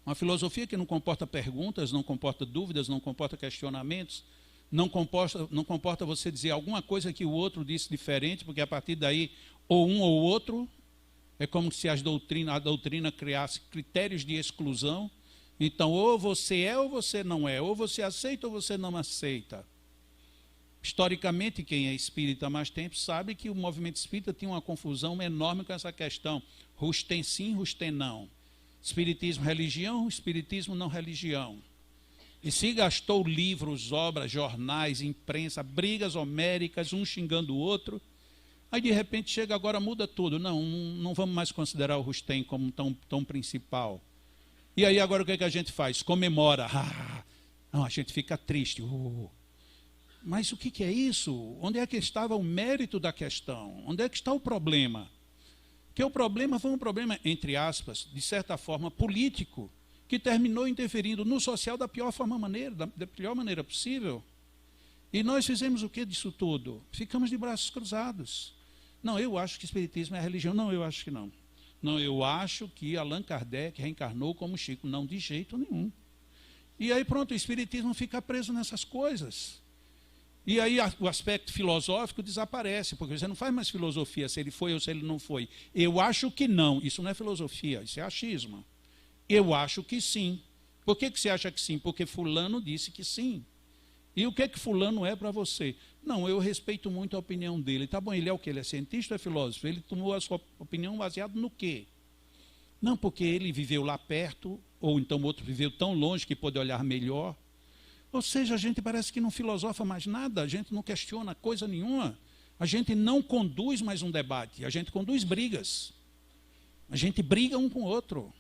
Uma filosofia que não comporta perguntas, não comporta dúvidas, não comporta questionamentos, não comporta você dizer alguma coisa que o outro disse diferente, porque a partir daí, ou um ou outro, é como se a doutrina criasse critérios de exclusão. Então, ou você é ou você não é, ou você aceita ou você não aceita. Historicamente, quem é espírita há mais tempo sabe que o movimento espírita tinha uma confusão enorme com essa questão. Rustem sim, rustem não. Espiritismo, religião, espiritismo, não religião. E se gastou livros, obras, jornais, imprensa, brigas homéricas, um xingando o outro, aí de repente chega agora, muda tudo. Não vamos mais considerar o Rustem como tão principal. E aí agora o que é que a gente faz? Comemora. Não, a gente fica triste. Mas o que é isso? Onde é que estava o mérito da questão? Onde é que está o problema? Que o problema foi um problema, entre aspas, de certa forma político, que terminou interferindo no social da pior maneira possível. E nós fizemos o que disso tudo? Ficamos de braços cruzados. Não, eu acho que o Espiritismo é religião. Não, eu acho que não. Não, eu acho que Allan Kardec reencarnou como Chico. Não, de jeito nenhum. E aí pronto, o Espiritismo fica preso nessas coisas. E aí o aspecto filosófico desaparece, porque você não faz mais filosofia se ele foi ou se ele não foi. Eu acho que não. Isso não é filosofia, isso é achismo. Eu acho que sim. Por que você acha que sim? Porque fulano disse que sim. E o que fulano é para você? Não, eu respeito muito a opinião dele. Tá bom, ele é o quê? Ele é cientista ou é filósofo? Ele tomou a sua opinião baseada no quê? Não, porque ele viveu lá perto, ou então o outro viveu tão longe que pôde olhar melhor. Ou seja, a gente parece que não filosofa mais nada, a gente não questiona coisa nenhuma. A gente não conduz mais um debate, a gente conduz brigas. A gente briga um com o outro.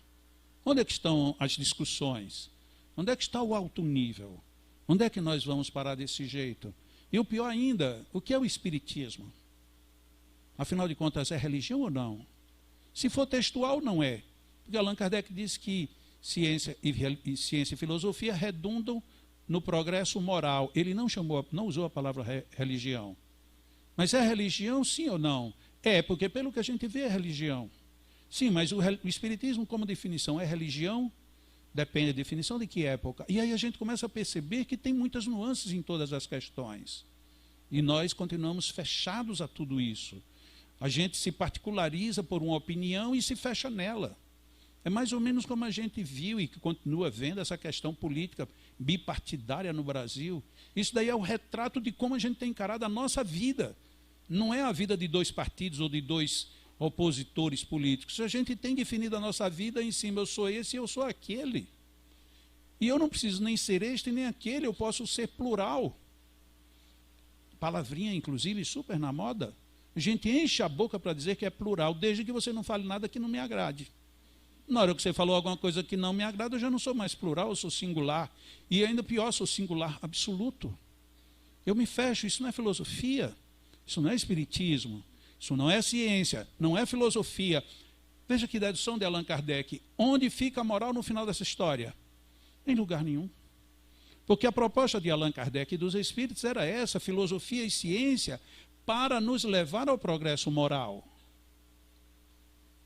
Onde é que estão as discussões? Onde é que está o alto nível? Onde é que nós vamos parar desse jeito? E o pior ainda, o que é o Espiritismo? Afinal de contas, é religião ou não? Se for textual, não é. Porque Allan Kardec diz que ciência e filosofia redundam no progresso moral. Ele não usou a palavra religião. Mas é religião, sim ou não? É, porque pelo que a gente vê é religião. Sim, mas o Espiritismo como definição é religião? Depende da definição de que época. E aí a gente começa a perceber que tem muitas nuances em todas as questões. E nós continuamos fechados a tudo isso. A gente se particulariza por uma opinião e se fecha nela. É mais ou menos como a gente viu e que continua vendo essa questão política bipartidária no Brasil. Isso daí é o retrato de como a gente tem encarado a nossa vida. Não é a vida de dois partidos ou de dois opositores políticos. A gente tem definido a nossa vida em cima, eu sou esse e eu sou aquele. E eu não preciso nem ser este nem aquele, eu posso ser plural. Palavrinha, inclusive, super na moda. A gente enche a boca para dizer que é plural, desde que você não fale nada que não me agrade. Na hora que você falou alguma coisa que não me agrada, eu já não sou mais plural, eu sou singular. E ainda pior, sou singular absoluto. Eu me fecho, isso não é filosofia, isso não é espiritismo, isso não é ciência, não é filosofia. Veja que dedução de Allan Kardec. Onde fica a moral no final dessa história? Em lugar nenhum. Porque a proposta de Allan Kardec e dos espíritos era essa, filosofia e ciência, para nos levar ao progresso moral.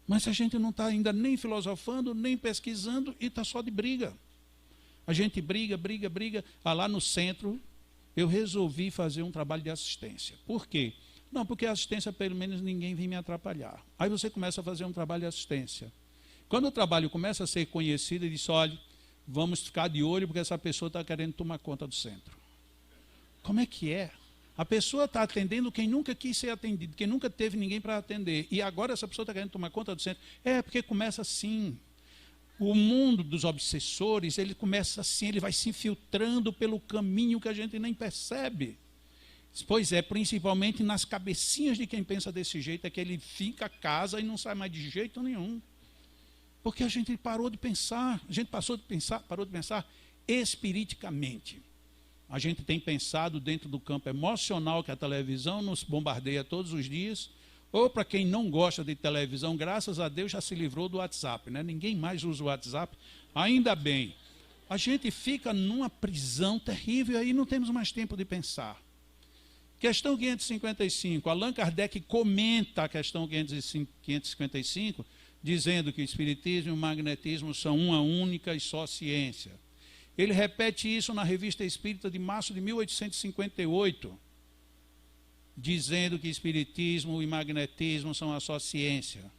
Mas a gente não está ainda nem filosofando, nem pesquisando, e está só de briga. A gente briga. Lá no centro, eu resolvi fazer um trabalho de assistência. Por quê? Não, porque a assistência, pelo menos, ninguém vem me atrapalhar. Aí você começa a fazer um trabalho de assistência. Quando o trabalho começa a ser conhecido, ele diz, olha, vamos ficar de olho, porque essa pessoa está querendo tomar conta do centro. Como é que é? A pessoa está atendendo quem nunca quis ser atendido, quem nunca teve ninguém para atender. E agora essa pessoa está querendo tomar conta do centro. É, porque começa assim. O mundo dos obsessores, ele começa assim, ele vai se infiltrando pelo caminho que a gente nem percebe. Pois é, principalmente nas cabecinhas de quem pensa desse jeito, é que ele fica a casa e não sai mais de jeito nenhum. Porque a gente parou de pensar, parou de pensar espiriticamente. A gente tem pensado dentro do campo emocional que a televisão nos bombardeia todos os dias, ou para quem não gosta de televisão, graças a Deus já se livrou do WhatsApp, né? Ninguém mais usa o WhatsApp, ainda bem. A gente fica numa prisão terrível e aí não temos mais tempo de pensar. Questão 555, Allan Kardec comenta a questão 555, dizendo que o espiritismo e o magnetismo são uma única e só ciência. Ele repete isso na Revista Espírita de março de 1858, dizendo que espiritismo e magnetismo são a só ciência.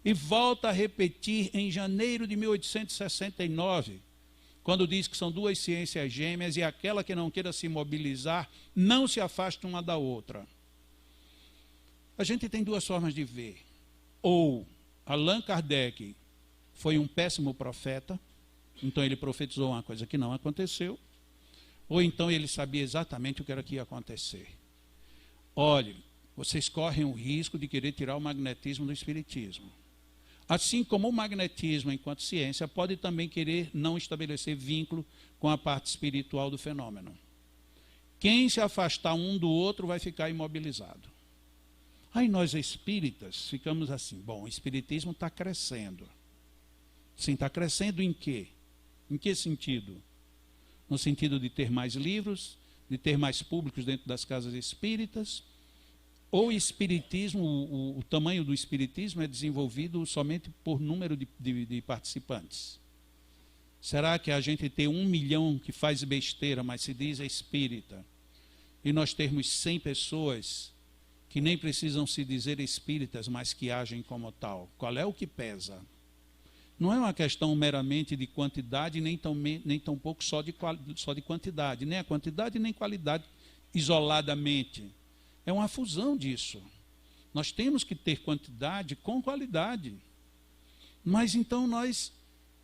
E volta a repetir em janeiro de 1869, quando diz que são duas ciências gêmeas e aquela que não queira se mobilizar não se afaste uma da outra. A gente tem duas formas de ver. Ou Allan Kardec foi um péssimo profeta, então ele profetizou uma coisa que não aconteceu, ou então ele sabia exatamente o que era que ia acontecer. Olhe, vocês correm o risco de querer tirar o magnetismo do espiritismo. Assim como o magnetismo, enquanto ciência, pode também querer não estabelecer vínculo com a parte espiritual do fenômeno. Quem se afastar um do outro vai ficar imobilizado. Aí nós espíritas ficamos assim, bom, o espiritismo está crescendo. Sim, está crescendo em quê? Em que sentido? No sentido de ter mais livros, de ter mais públicos dentro das casas espíritas, ou o espiritismo, o tamanho do espiritismo é desenvolvido somente por número de participantes. Será que a gente tem 1 milhão que faz besteira, mas se diz espírita, e nós termos 100 pessoas que nem precisam se dizer espíritas, mas que agem como tal? Qual é o que pesa? Não é uma questão meramente de quantidade, nem tão pouco só de quantidade, nem a quantidade nem qualidade isoladamente. É uma fusão disso. Nós temos que ter quantidade com qualidade. Mas então nós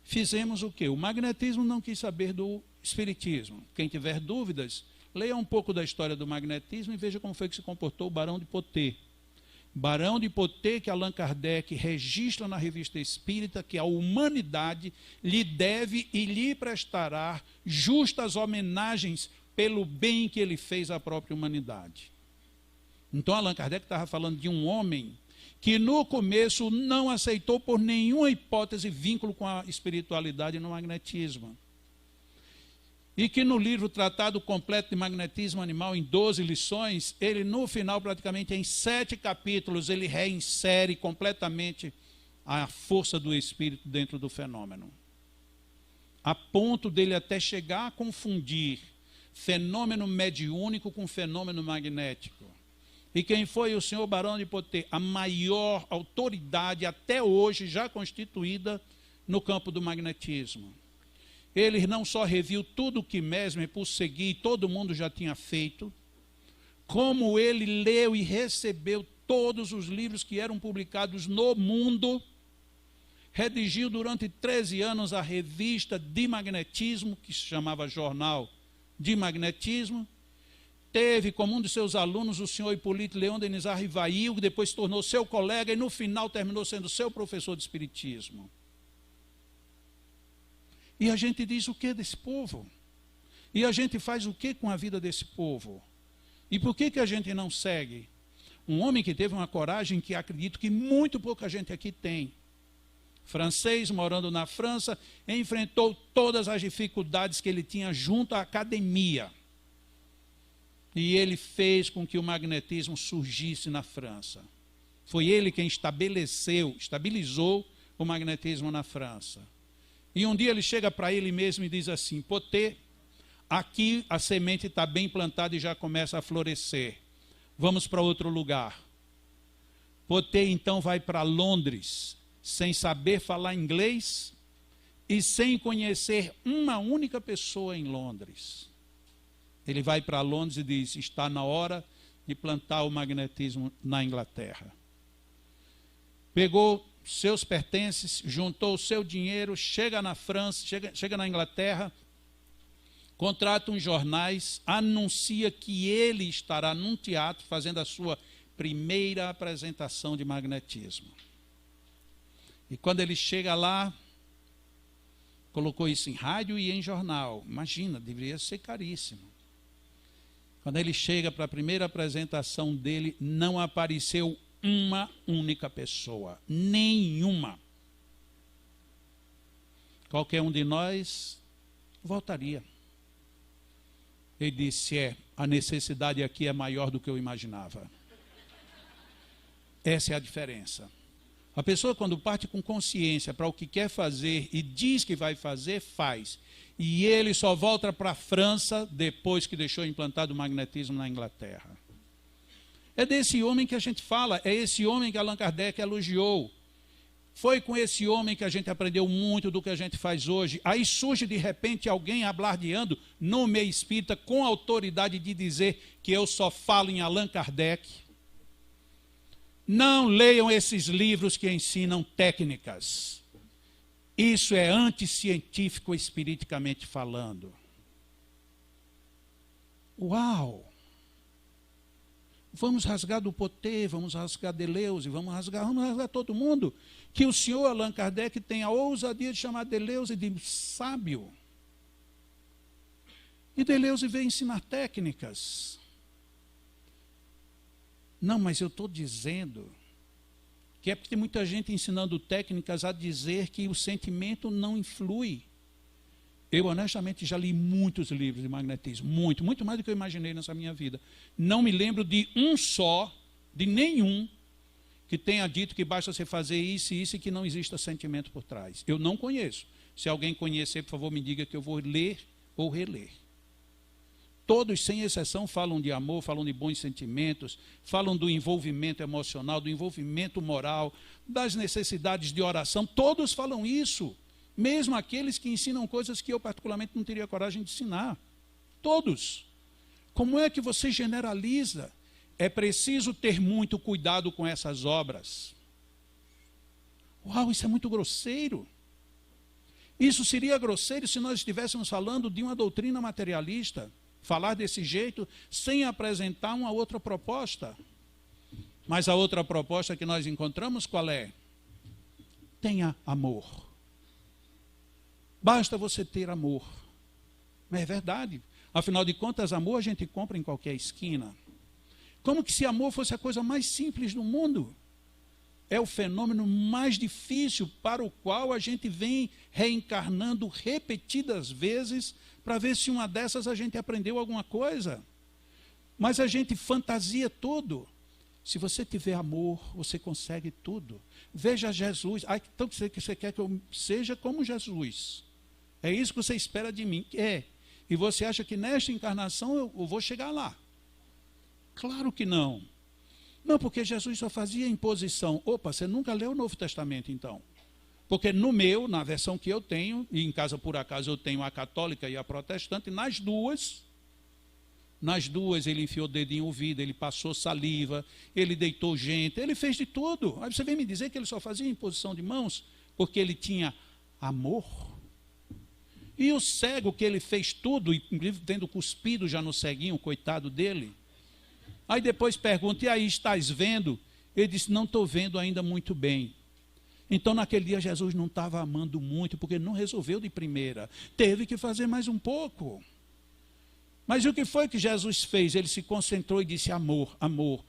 fizemos o quê? O magnetismo não quis saber do espiritismo. Quem tiver dúvidas, leia um pouco da história do magnetismo e veja como foi que se comportou o Barão de Potê. Barão de Potê, que Allan Kardec registra na Revista Espírita que a humanidade lhe deve e lhe prestará justas homenagens pelo bem que ele fez à própria humanidade. Então Allan Kardec estava falando de um homem que no começo não aceitou por nenhuma hipótese vínculo com a espiritualidade no magnetismo. E que no livro Tratado Completo de Magnetismo Animal, em 12 lições, ele no final, praticamente em 7 capítulos, ele reinsere completamente a força do espírito dentro do fenômeno. A ponto dele até chegar a confundir fenômeno mediúnico com fenômeno magnético. E quem foi o senhor Barão de Poté? A maior autoridade até hoje já constituída no campo do magnetismo. Ele não só reviu tudo o que Mesmer, por seguir, todo mundo já tinha feito, como ele leu e recebeu todos os livros que eram publicados no mundo, redigiu durante 13 anos a revista de magnetismo, que se chamava Jornal de Magnetismo, teve como um de seus alunos o senhor Hipólito Leão Denis Rivail, que depois se tornou seu colega e no final terminou sendo seu professor de espiritismo. E a gente diz o que desse povo? E a gente faz o que com a vida desse povo? E por que a gente não segue? Um homem que teve uma coragem que acredito que muito pouca gente aqui tem. Francês, morando na França, enfrentou todas as dificuldades que ele tinha junto à academia. E ele fez com que o magnetismo surgisse na França. Foi ele quem estabilizou o magnetismo na França. E um dia ele chega para ele mesmo e diz assim: Poté, aqui a semente está bem plantada e já começa a florescer. Vamos para outro lugar. Poté então vai para Londres, sem saber falar inglês e sem conhecer uma única pessoa em Londres. Ele vai para Londres e diz: está na hora de plantar o magnetismo na Inglaterra. Pegou seus pertences, juntou o seu dinheiro, chega na França, chega na Inglaterra, contrata uns jornais, anuncia que ele estará num teatro fazendo a sua primeira apresentação de magnetismo. E quando ele chega lá, colocou isso em rádio e em jornal. Imagina, deveria ser caríssimo. Quando ele chega para a primeira apresentação dele, não apareceu uma única pessoa. Nenhuma. Qualquer um de nós voltaria. Ele disse: a necessidade aqui é maior do que eu imaginava. Essa é a diferença. A pessoa, quando parte com consciência para o que quer fazer e diz que vai fazer, faz. E ele só volta para a França depois que deixou implantado o magnetismo na Inglaterra. É desse homem que a gente fala, é esse homem que Allan Kardec elogiou. Foi com esse homem que a gente aprendeu muito do que a gente faz hoje. Aí surge de repente alguém alardeando no meio espírita com autoridade de dizer que eu só falo em Allan Kardec. Não leiam esses livros que ensinam técnicas. Isso é anticientífico espiriticamente falando. Uau! Vamos rasgar do Poté, vamos rasgar Deleuze, vamos rasgar todo mundo. Que o senhor Allan Kardec tem a ousadia de chamar Deleuze de sábio. E Deleuze veio ensinar técnicas. Não, mas eu estou dizendo que é porque tem muita gente ensinando técnicas a dizer que o sentimento não influi. Eu, honestamente, já li muitos livros de magnetismo, muito mais do que eu imaginei nessa minha vida. Não me lembro de um só, de nenhum, que tenha dito que basta você fazer isso e isso e que não exista sentimento por trás. Eu não conheço. Se alguém conhecer, por favor, me diga que eu vou ler ou reler. Todos, sem exceção, falam de amor, falam de bons sentimentos, falam do envolvimento emocional, do envolvimento moral, das necessidades de oração. Todos falam isso. Mesmo aqueles que ensinam coisas que eu particularmente não teria coragem de ensinar. Todos. Como é que você generaliza? É preciso ter muito cuidado com essas obras. Uau, isso é muito grosseiro. Isso seria grosseiro se nós estivéssemos falando de uma doutrina materialista. Falar desse jeito sem apresentar uma outra proposta. Mas a outra proposta que nós encontramos qual é? Tenha amor. Basta você ter amor. Não é verdade? Afinal de contas, amor a gente compra em qualquer esquina. Como que se amor fosse a coisa mais simples do mundo? é o fenômeno mais difícil para o qual a gente vem reencarnando repetidas vezes para ver se uma dessas a gente aprendeu alguma coisa. Mas a gente fantasia tudo. Se você tiver amor, você consegue tudo. Veja Jesus. Ah, então você quer que eu seja como Jesus. É isso que você espera de mim? É. E você acha que nesta encarnação eu vou chegar lá? Claro que não. Não, porque Jesus só fazia imposição. Opa, você nunca leu o Novo Testamento, então? Porque na versão que eu tenho, e em casa por acaso eu tenho a católica e a protestante, nas duas ele enfiou o dedo em ouvido, ele passou saliva, ele deitou gente, ele fez de tudo. Aí você vem me dizer que ele só fazia imposição de mãos porque ele tinha amor? E o cego que ele fez tudo, inclusive tendo cuspido já no ceguinho, coitado dele. Aí depois pergunta, e aí, estás vendo? Ele disse, não estou vendo ainda muito bem. Então naquele dia Jesus não estava amando muito, porque não resolveu de primeira. Teve que fazer mais um pouco. Mas o que foi que Jesus fez? Ele se concentrou e disse amor, amor,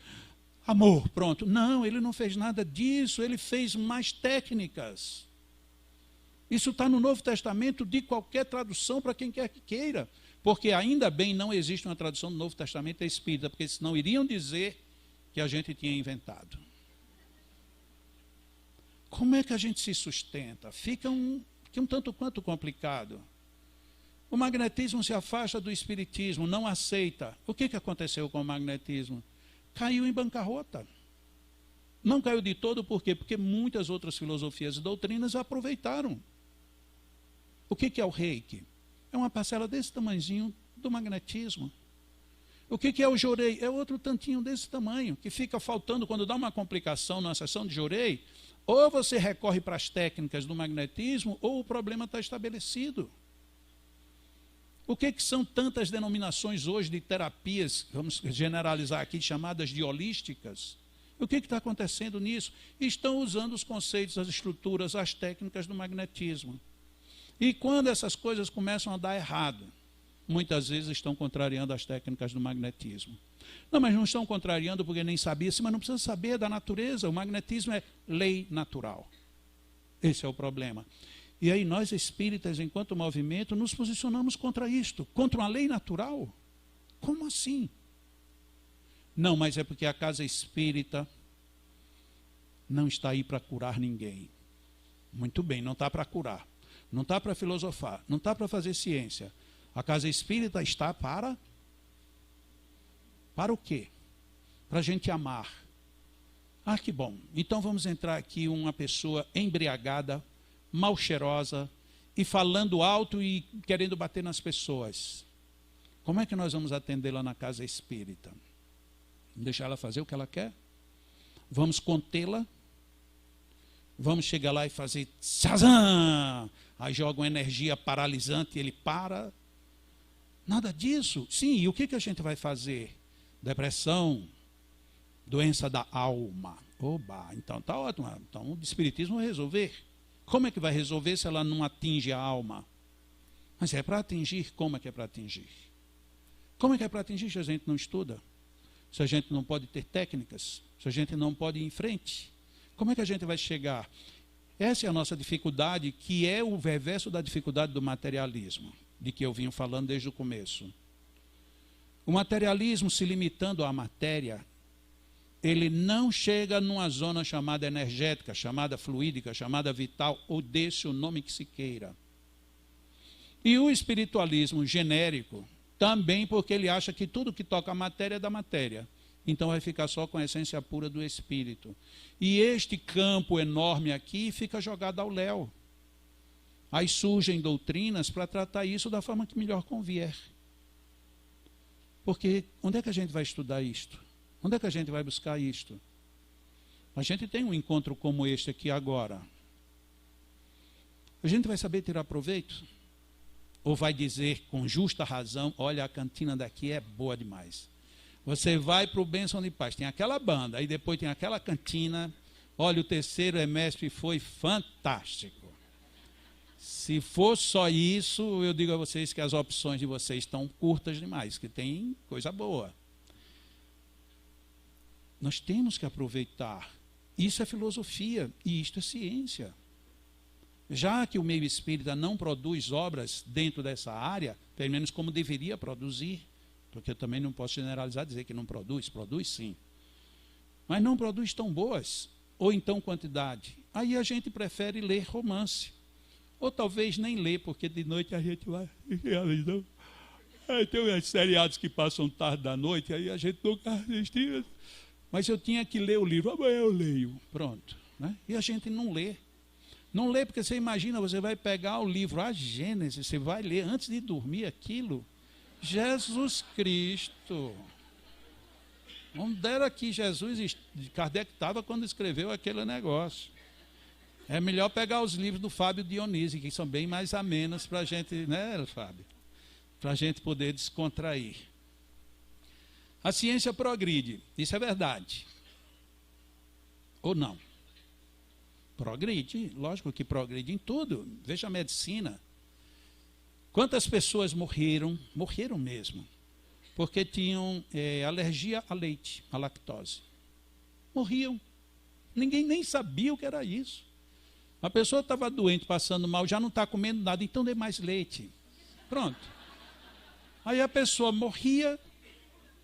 amor, pronto. Não, ele não fez nada disso, ele fez mais técnicas. Isso está no Novo Testamento de qualquer tradução para quem quer que queira. Porque ainda bem não existe uma tradução do Novo Testamento espírita, porque senão iriam dizer que a gente tinha inventado. Como é que a gente se sustenta? Fica um tanto quanto complicado. O magnetismo se afasta do espiritismo, não aceita. O que aconteceu com o magnetismo? Caiu em bancarrota. Não caiu de todo, por quê? Porque muitas outras filosofias e doutrinas aproveitaram. O que é o reiki? É uma parcela desse tamanhozinho do magnetismo. O que é o jorei? É outro tantinho desse tamanho, que fica faltando quando dá uma complicação na sessão de jorei, ou você recorre para as técnicas do magnetismo, ou o problema está estabelecido. O que são tantas denominações hoje de terapias, vamos generalizar aqui, chamadas de holísticas? O que está acontecendo nisso? Estão usando os conceitos, as estruturas, as técnicas do magnetismo. E quando essas coisas começam a dar errado, muitas vezes estão contrariando as técnicas do magnetismo. Não, mas não estão contrariando porque nem sabia, mas não precisa saber da natureza. O magnetismo é lei natural. Esse é o problema. E aí nós espíritas, enquanto movimento, nos posicionamos contra isto, contra uma lei natural. Como assim? Não, mas é porque a casa espírita não está aí para curar ninguém. Muito bem, não está para curar. Não está para filosofar, não está para fazer ciência. A casa espírita está para o quê? Para a gente amar. Ah, que bom. Então vamos entrar aqui uma pessoa embriagada, mal cheirosa, e falando alto e querendo bater nas pessoas. Como é que nós vamos atendê-la na casa espírita? Deixar ela fazer o que ela quer? Vamos contê-la? Vamos chegar lá e fazer Shazam! Aí joga uma energia paralisante e ele para. Nada disso. Sim, e o que a gente vai fazer? Depressão, doença da alma. Oba, então está ótimo. Então o espiritismo vai resolver. Como é que vai resolver se ela não atinge a alma? Mas é para atingir, como é que é para atingir? Como é que é para atingir se a gente não estuda? Se a gente não pode ter técnicas? Se a gente não pode ir em frente? Como é que a gente vai chegar? Essa é a nossa dificuldade, que é o reverso da dificuldade do materialismo, de que eu vim falando desde o começo. O materialismo, se limitando à matéria, ele não chega numa zona chamada energética, chamada fluídica, chamada vital, ou desse o nome que se queira. E o espiritualismo genérico, também porque ele acha que tudo que toca a matéria é da matéria. Então vai ficar só com a essência pura do espírito. E este campo enorme aqui fica jogado ao léu. Aí surgem doutrinas para tratar isso da forma que melhor convier. Porque onde é que a gente vai estudar isto? Onde é que a gente vai buscar isto? A gente tem um encontro como este aqui agora. A gente vai saber tirar proveito? Ou vai dizer com justa razão, olha, a cantina daqui é boa demais. Você vai para o Bênção de Paz, tem aquela banda, aí depois tem aquela cantina. Olha, o terceiro semestre foi fantástico. Se for só isso, eu digo a vocês que as opções de vocês estão curtas demais, que tem coisa boa. Nós temos que aproveitar Isso é filosofia e isto é ciência. Já que o meio espírita não produz obras dentro dessa área, pelo menos como deveria produzir, porque eu também não posso generalizar, dizer que não produz, produz sim. Mas não produz tão boas, ou em tão quantidade. Aí a gente prefere ler romance. Ou talvez nem ler, porque de noite a gente vai... Aí tem uns seriados que passam tarde da noite, aí a gente nunca assistia. Mas eu tinha que ler o livro, amanhã eu leio. Pronto. Né? E a gente não lê. Não lê porque você imagina, você vai pegar o livro, a Gênesis, você vai ler antes de dormir aquilo. Jesus Cristo. Onde dera que Jesus, Kardec estava quando escreveu aquele negócio. É melhor pegar os livros do Fábio Dionísio, que são bem mais amenos para a gente, né, Fábio? Para a gente poder descontrair. A ciência progride, isso é verdade. Ou não? Progride, lógico que progride em tudo. Veja a medicina. Quantas pessoas morreram mesmo, porque tinham alergia a leite, a lactose. Morriam. Ninguém nem sabia o que era isso. A pessoa estava doente, passando mal, já não está comendo nada, então dê mais leite. Pronto. Aí a pessoa morria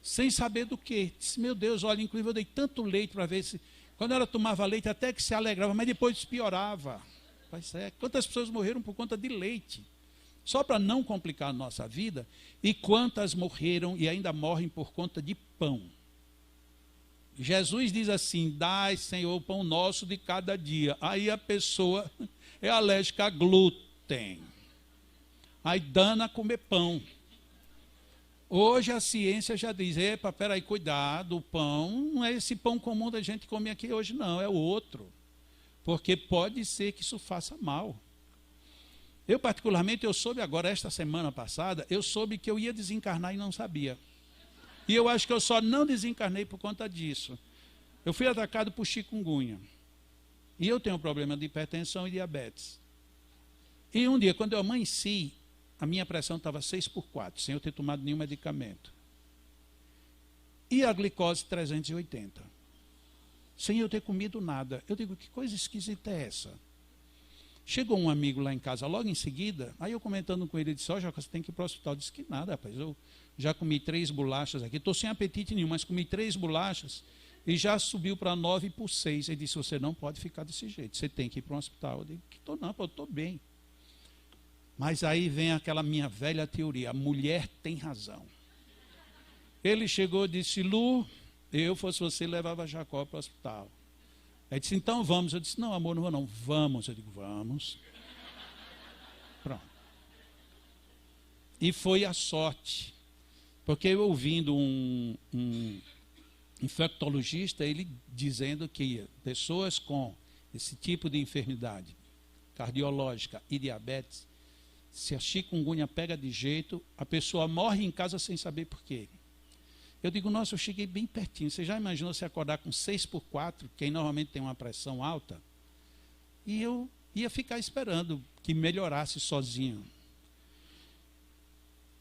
sem saber do quê. Disse, meu Deus, olha, inclusive eu dei tanto leite para ver se... Quando ela tomava leite, até que se alegrava, mas depois piorava. Pois é. Quantas pessoas morreram por conta de leite? Só para não complicar a nossa vida. E quantas morreram e ainda morrem por conta de pão? Jesus diz assim, dai, Senhor, o pão nosso de cada dia. Aí a pessoa é alérgica a glúten. Aí dana a comer pão. Hoje a ciência já diz, epa, peraí, cuidado, o pão não é esse pão comum da gente comer aqui hoje, não, é o outro. Porque pode ser que isso faça mal. Eu, particularmente, eu soube agora, esta semana passada, eu soube que eu ia desencarnar e não sabia. E eu acho que eu só não desencarnei por conta disso. Eu fui atacado por chikungunya. E eu tenho um problema de hipertensão e diabetes. E um dia, quando eu amanheci, a minha pressão estava 6/4, sem eu ter tomado nenhum medicamento. E a glicose 380. Sem eu ter comido nada. Eu digo, que coisa esquisita é essa? Chegou um amigo lá em casa logo em seguida, aí eu comentando com ele, ele disse, Joca, você tem que ir para o hospital. Eu disse que nada, rapaz, eu já comi 3 bolachas aqui, estou sem apetite nenhum, mas comi 3 bolachas e já subiu para 9/6. Ele disse, você não pode ficar desse jeito, você tem que ir para um hospital. Eu digo, que estou não, eu estou bem. Mas aí vem aquela minha velha teoria, a mulher tem razão. Ele chegou e disse, Lu, eu fosse você, levava Jacó para o hospital. Aí disse, então vamos. Eu disse, não, amor, não vou não. Vamos. Eu digo, vamos. Pronto. E foi a sorte. Porque eu ouvindo um infectologista, ele dizendo que pessoas com esse tipo de enfermidade cardiológica e diabetes, se a chikungunya pega de jeito, a pessoa morre em casa sem saber por quê. Eu digo, nossa, eu cheguei bem pertinho. Você já imaginou se acordar com 6/4, quem normalmente tem uma pressão alta? E eu ia ficar esperando que melhorasse sozinho.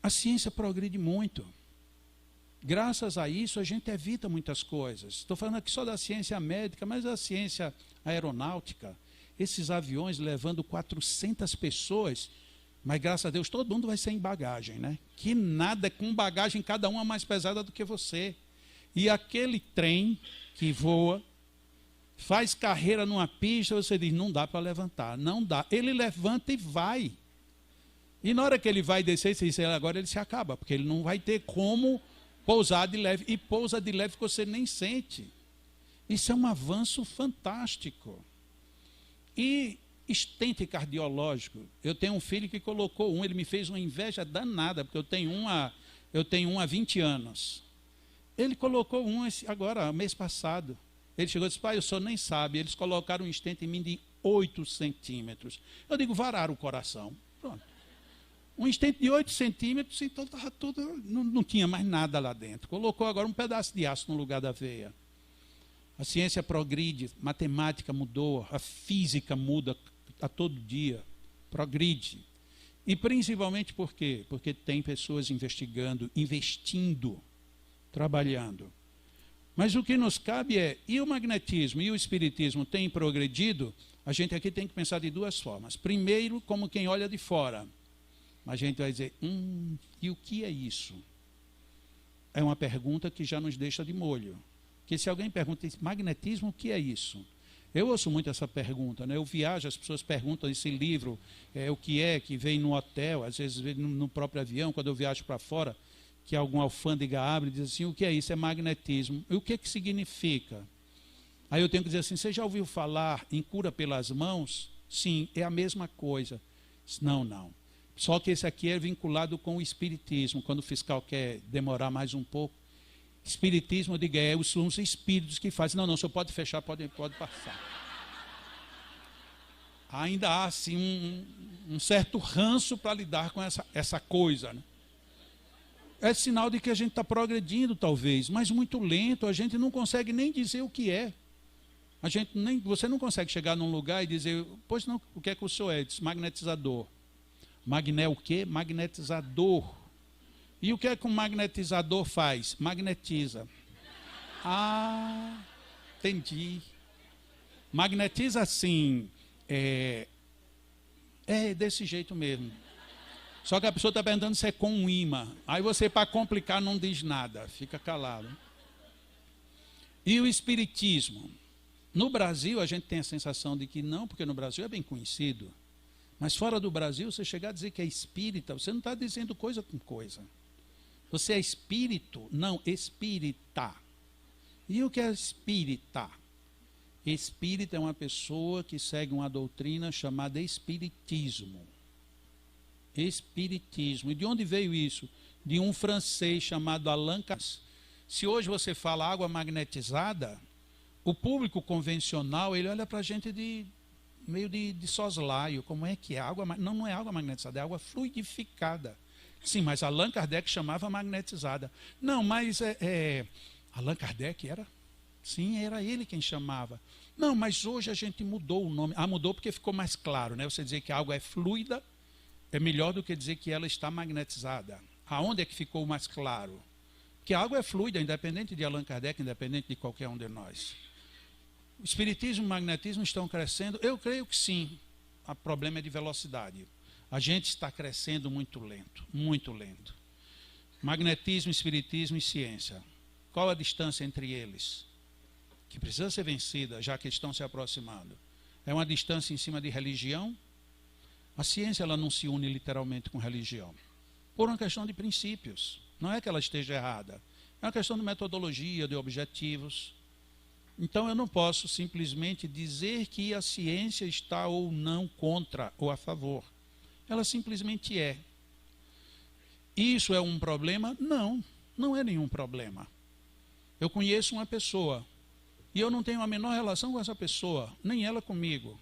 A ciência progride muito. Graças a isso, a gente evita muitas coisas. Estou falando aqui só da ciência médica, mas a ciência aeronáutica, esses aviões levando 400 pessoas... Mas, graças a Deus, todo mundo vai ser em bagagem, né? Que nada, com bagagem, cada uma mais pesada do que você. E aquele trem que voa, faz carreira numa pista, você diz, não dá para levantar, não dá. Ele levanta e vai. E na hora que ele vai descer, você diz, agora ele se acaba, porque ele não vai ter como pousar de leve. E pousa de leve que você nem sente. Isso é um avanço fantástico. E... estente cardiológico. Eu tenho um filho que colocou um, ele me fez uma inveja danada, porque eu tenho um há 20 anos. Ele colocou um agora, mês passado. Ele chegou e disse, pai, o senhor nem sabe, eles colocaram um estente em mim de 8 centímetros. Eu digo, vararam o coração. Pronto. Um estente de 8 centímetros, então estava tudo, não tinha mais nada lá dentro. Colocou agora um pedaço de aço no lugar da veia. A ciência progride, matemática mudou, a física muda a todo dia, progride. E principalmente por quê? Porque tem pessoas investigando, investindo, trabalhando. Mas o que nos cabe é, e o magnetismo e o espiritismo têm progredido? A gente aqui tem que pensar de duas formas. Primeiro, como quem olha de fora. A gente vai dizer, e o que é isso? É uma pergunta que já nos deixa de molho. Porque se alguém pergunta, magnetismo, o que é isso? Eu ouço muito essa pergunta, né? Eu viajo, as pessoas perguntam esse livro, o que é, que vem no hotel, às vezes vem no próprio avião, quando eu viajo para fora, que algum alfândega abre e diz assim, o que é isso? É magnetismo. E o que significa? Aí eu tenho que dizer assim, você já ouviu falar em cura pelas mãos? Sim, é a mesma coisa. Não. Só que esse aqui é vinculado com o espiritismo. Quando o fiscal quer demorar mais um pouco, espiritismo, eu digo, são os espíritos que fazem. Não, o senhor pode fechar, pode passar. Ainda há, assim, um certo ranço para lidar com essa coisa, né? É sinal de que a gente está progredindo, talvez, mas muito lento, a gente não consegue nem dizer o que é. Você não consegue chegar num lugar e dizer, pois não, o que é que o senhor é? Diz, magnetizador. Magné o quê? Magnetizador. E o que é que um magnetizador faz? Magnetiza. Ah, entendi. Magnetiza assim, é desse jeito mesmo. Só que a pessoa está perguntando se é com um imã. Aí você, para complicar, não diz nada, fica calado. E o espiritismo? No Brasil, a gente tem a sensação de que não, porque no Brasil é bem conhecido. Mas fora do Brasil, você chegar a dizer que é espírita, você não está dizendo coisa com coisa. Você é espírito? Não, espírita. E o que é espírita? Espírita é uma pessoa que segue uma doutrina chamada espiritismo. Espiritismo. E de onde veio isso? De um francês chamado Allan Kardec. Se hoje você fala água magnetizada, o público convencional, ele olha para a gente meio de soslaio. Como é que é? Não é água magnetizada, é água fluidificada. Sim, mas Allan Kardec chamava magnetizada. Não, mas Allan Kardec era? Sim, era ele quem chamava. Não, mas hoje a gente mudou o nome. Mudou porque ficou mais claro, né? Você dizer que a água é fluida é melhor do que dizer que ela está magnetizada. Aonde é que ficou mais claro? Porque a água é fluida, independente de Allan Kardec, independente de qualquer um de nós. O espiritismo e o magnetismo estão crescendo? Eu creio que sim. O problema é de velocidade. A gente está crescendo muito lento, muito lento. Magnetismo, espiritismo e ciência. Qual a distância entre eles? Que precisa ser vencida, já que estão se aproximando. É uma distância em cima de religião? A ciência ela não se une literalmente com religião. Por uma questão de princípios. Não é que ela esteja errada. É uma questão de metodologia, de objetivos. Então eu não posso simplesmente dizer que a ciência está ou não contra ou a favor. Ela simplesmente é. Isso é um problema? Não, não é nenhum problema. Eu conheço uma pessoa e eu não tenho a menor relação com essa pessoa, nem ela comigo.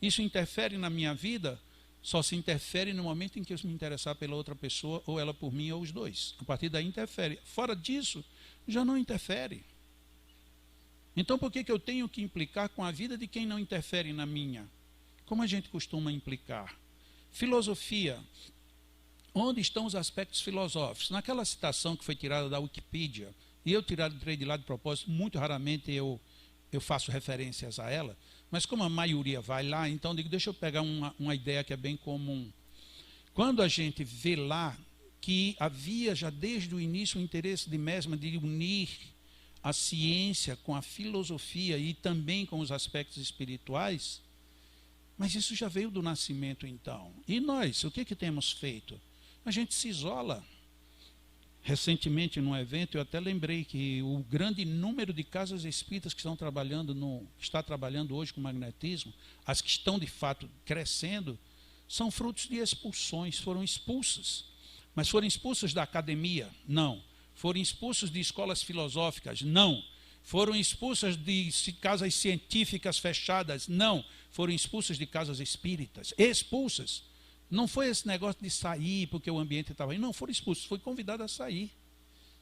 Isso interfere na minha vida? Só se interfere no momento em que eu me interessar pela outra pessoa, ou ela por mim, ou os dois. A partir daí interfere. Fora disso, já não interfere. Então por que eu tenho que implicar com a vida de quem não interfere na minha? Como a gente costuma implicar? Filosofia. Onde estão os aspectos filosóficos? Naquela citação que foi tirada da Wikipedia, e eu tirei de lá de propósito, muito raramente eu faço referências a ela, mas como a maioria vai lá, então digo, deixa eu pegar uma ideia que é bem comum. Quando a gente vê lá que havia já desde o início o interesse de Mesmer de unir a ciência com a filosofia e também com os aspectos espirituais, mas isso já veio do nascimento então. E nós, o que temos feito? A gente se isola. Recentemente, num evento, eu até lembrei que o grande número de casas espíritas que está trabalhando hoje com magnetismo, as que estão de fato crescendo, são frutos de expulsões, foram expulsas. Mas foram expulsas da academia? Não. Foram expulsos de escolas filosóficas? Não. Foram expulsas de casas científicas fechadas? Não. Foram expulsas de casas espíritas? Expulsas. Não foi esse negócio de sair porque o ambiente estava aí. Não, foram expulsos, foi convidado a sair.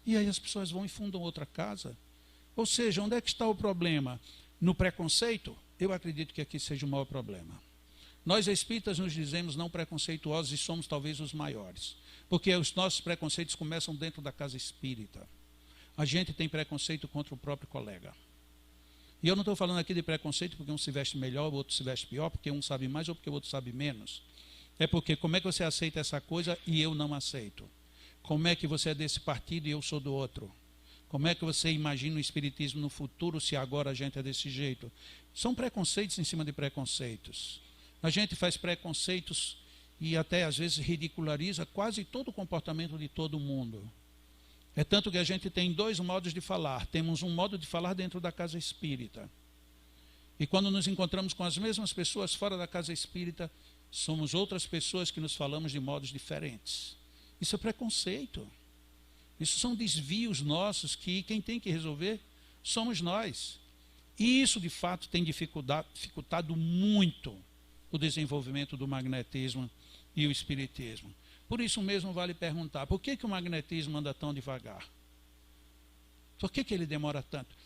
E aí as pessoas vão e fundam outra casa. Ou seja, onde é que está o problema? No preconceito? Eu acredito que aqui seja o maior problema. Nós espíritas nos dizemos não preconceituosos e somos talvez os maiores. Porque os nossos preconceitos começam dentro da casa espírita. a gente tem preconceito contra o próprio colega. E eu não estou falando aqui de preconceito porque um se veste melhor, o outro se veste pior, porque um sabe mais ou porque o outro sabe menos. É porque como é que você aceita essa coisa e eu não aceito? Como é que você é desse partido e eu sou do outro? Como é que você imagina o espiritismo no futuro se agora a gente é desse jeito? São preconceitos em cima de preconceitos. A gente faz preconceitos e até às vezes ridiculariza quase todo o comportamento de todo mundo. É tanto que a gente tem dois modos de falar. Temos um modo de falar dentro da casa espírita. E quando nos encontramos com as mesmas pessoas fora da casa espírita, somos outras pessoas que nos falamos de modos diferentes. Isso é preconceito. Isso são desvios nossos que quem tem que resolver somos nós. E isso, de fato, tem dificultado muito o desenvolvimento do magnetismo e o espiritismo. Por isso mesmo vale perguntar, por que o magnetismo anda tão devagar? Por que ele demora tanto?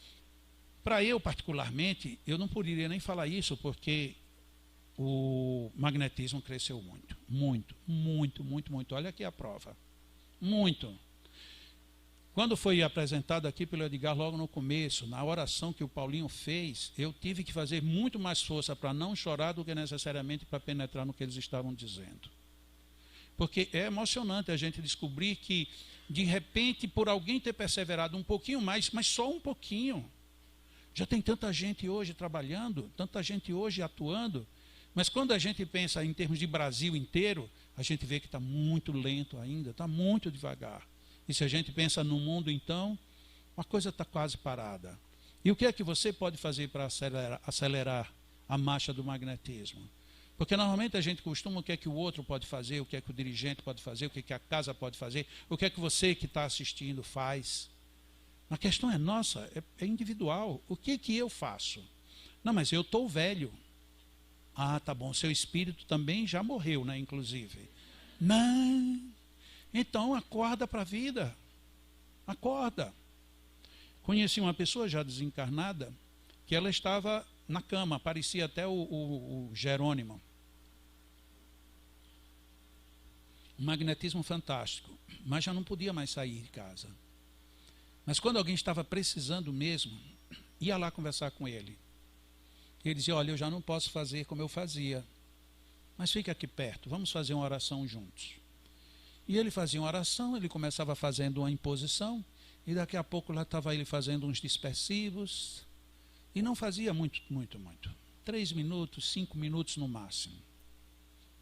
Para eu, particularmente, eu não poderia nem falar isso, porque o magnetismo cresceu muito. Muito, muito, muito, muito. Olha aqui a prova. Muito. Quando foi apresentado aqui pelo Edgar, logo no começo, na oração que o Paulinho fez, eu tive que fazer muito mais força para não chorar do que necessariamente para penetrar no que eles estavam dizendo. Porque é emocionante a gente descobrir que, de repente, por alguém ter perseverado um pouquinho mais, mas só um pouquinho, já tem tanta gente hoje trabalhando, tanta gente hoje atuando, mas quando a gente pensa em termos de Brasil inteiro, a gente vê que está muito lento ainda, está muito devagar. E se a gente pensa no mundo, então, a coisa está quase parada. E o que é que você pode fazer para acelerar a marcha do magnetismo? Porque normalmente a gente costuma o que é que o outro pode fazer, o que é que o dirigente pode fazer, o que é que a casa pode fazer, o que é que você que está assistindo faz. A questão é nossa, é individual. O que é que eu faço? Não, mas eu estou velho. Ah, tá bom, seu espírito também já morreu, né, inclusive. Não. Então acorda para a vida. Acorda. Conheci uma pessoa já desencarnada, que ela estava na cama, parecia até o Jerônimo. Um magnetismo fantástico, mas já não podia mais sair de casa. Mas quando alguém estava precisando mesmo, ia lá conversar com ele. Ele dizia, olha, eu já não posso fazer como eu fazia, mas fica aqui perto, vamos fazer uma oração juntos. E ele fazia uma oração, ele começava fazendo uma imposição, e daqui a pouco lá estava ele fazendo uns dispersivos, e não fazia muito. 3 minutos, 5 minutos no máximo.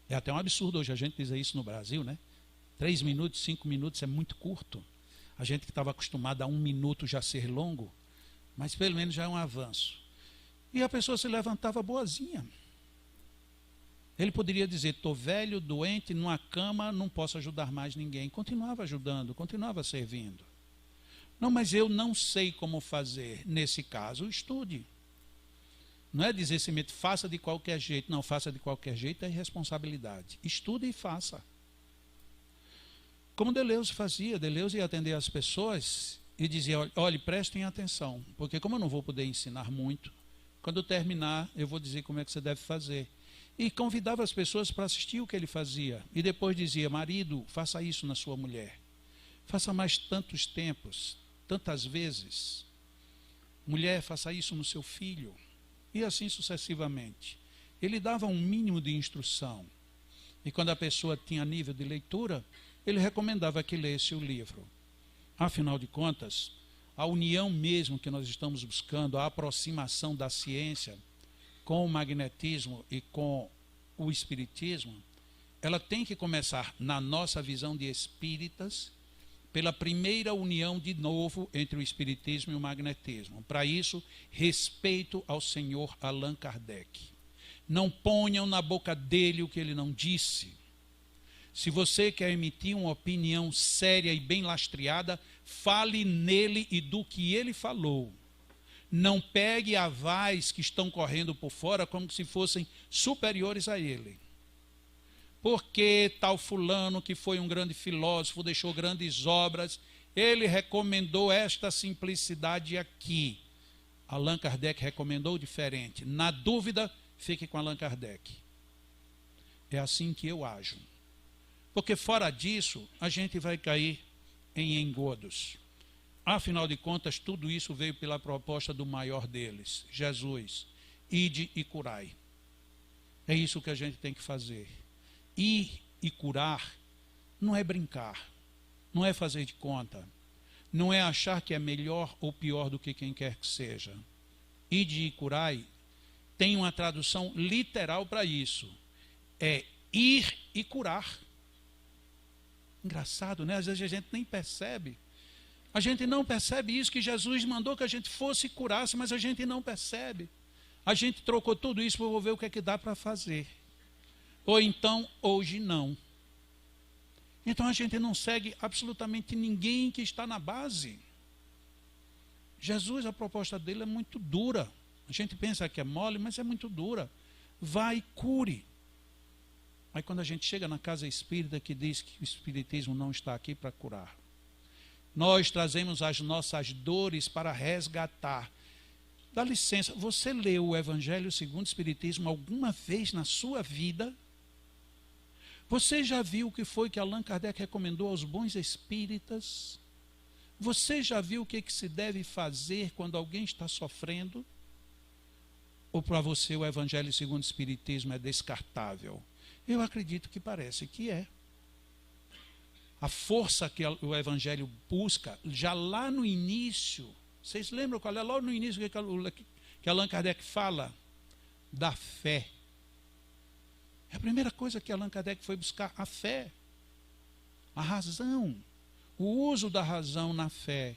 É até um absurdo hoje a gente dizer isso no Brasil, né? 3 minutos, 5 minutos é muito curto. A gente que estava acostumado a 1 minuto já ser longo, mas pelo menos já é um avanço. E a pessoa se levantava boazinha. Ele poderia dizer, estou velho, doente, numa cama, não posso ajudar mais ninguém. Continuava ajudando, continuava servindo. Não, mas eu não sei como fazer. Nesse caso, estude. Não é dizer simplesmente, faça de qualquer jeito. Não, faça de qualquer jeito é irresponsabilidade. Estude e faça. Como Deleuze fazia. Deleuze ia atender as pessoas e dizia, olhe, prestem atenção, porque como eu não vou poder ensinar muito, quando eu terminar, eu vou dizer como é que você deve fazer. E convidava as pessoas para assistir o que ele fazia. E depois dizia, marido, faça isso na sua mulher. Faça mais tantos tempos, tantas vezes. Mulher, faça isso no seu filho. E assim sucessivamente. Ele dava um mínimo de instrução. E quando a pessoa tinha nível de leitura, ele recomendava que lesse o livro. Afinal de contas, a união mesmo que nós estamos buscando, a aproximação da ciência com o magnetismo e com o espiritismo, ela tem que começar, na nossa visão de espíritas, pela primeira união de novo entre o espiritismo e o magnetismo. Para isso, respeito ao senhor Allan Kardec. Não ponham na boca dele o que ele não disse. Se você quer emitir uma opinião séria e bem lastreada, fale nele e do que ele falou. Não pegue avais que estão correndo por fora como se fossem superiores a ele. Porque tal fulano, que foi um grande filósofo, deixou grandes obras, ele recomendou esta simplicidade aqui. Allan Kardec recomendou diferente. Na dúvida, fique com Allan Kardec. É assim que eu ajo. Porque fora disso, a gente vai cair em engodos. Afinal de contas, tudo isso veio pela proposta do maior deles, Jesus. Ide e curai. É isso que a gente tem que fazer. Ir e curar não é brincar, não é fazer de conta, não é achar que é melhor ou pior do que quem quer que seja. Ide e curai tem uma tradução literal para isso. É ir e curar. Engraçado, né? Às vezes a gente nem percebe. A gente não percebe isso, que Jesus mandou que a gente fosse e curasse, mas a gente não percebe. A gente trocou tudo isso para ver o que é que dá para fazer. Ou então, hoje não. Então a gente não segue absolutamente ninguém que está na base. Jesus, a proposta dele é muito dura. A gente pensa que é mole, mas é muito dura. Vai e cure. Aí quando a gente chega na casa espírita que diz que o espiritismo não está aqui para curar. Nós trazemos as nossas dores para resgatar. Dá licença, você leu o Evangelho segundo o Espiritismo alguma vez na sua vida? Você já viu o que foi que Allan Kardec recomendou aos bons espíritas? Você já viu o que se deve fazer quando alguém está sofrendo? Ou para você o Evangelho segundo o Espiritismo é descartável? Eu acredito que parece que é. A força que o Evangelho busca, já lá no início, vocês lembram qual é? Logo no início que Allan Kardec fala? Da fé. É a primeira coisa que Allan Kardec foi buscar, a fé. A razão. O uso da razão na fé.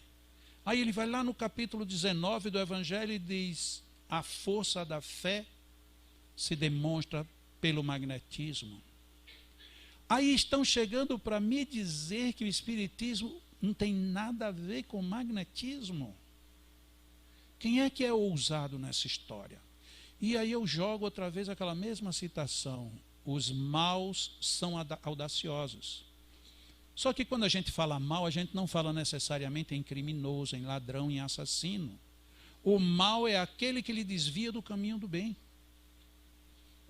Aí ele vai lá no capítulo 19 do Evangelho e diz: a força da fé se demonstra pelo magnetismo. Aí estão chegando para me dizer que o Espiritismo não tem nada a ver com magnetismo. Quem é que é ousado nessa história? E aí eu jogo outra vez aquela mesma citação. Os maus são audaciosos. Só que quando a gente fala mal, a gente não fala necessariamente em criminoso, em ladrão, em assassino. O mal é aquele que lhe desvia do caminho do bem.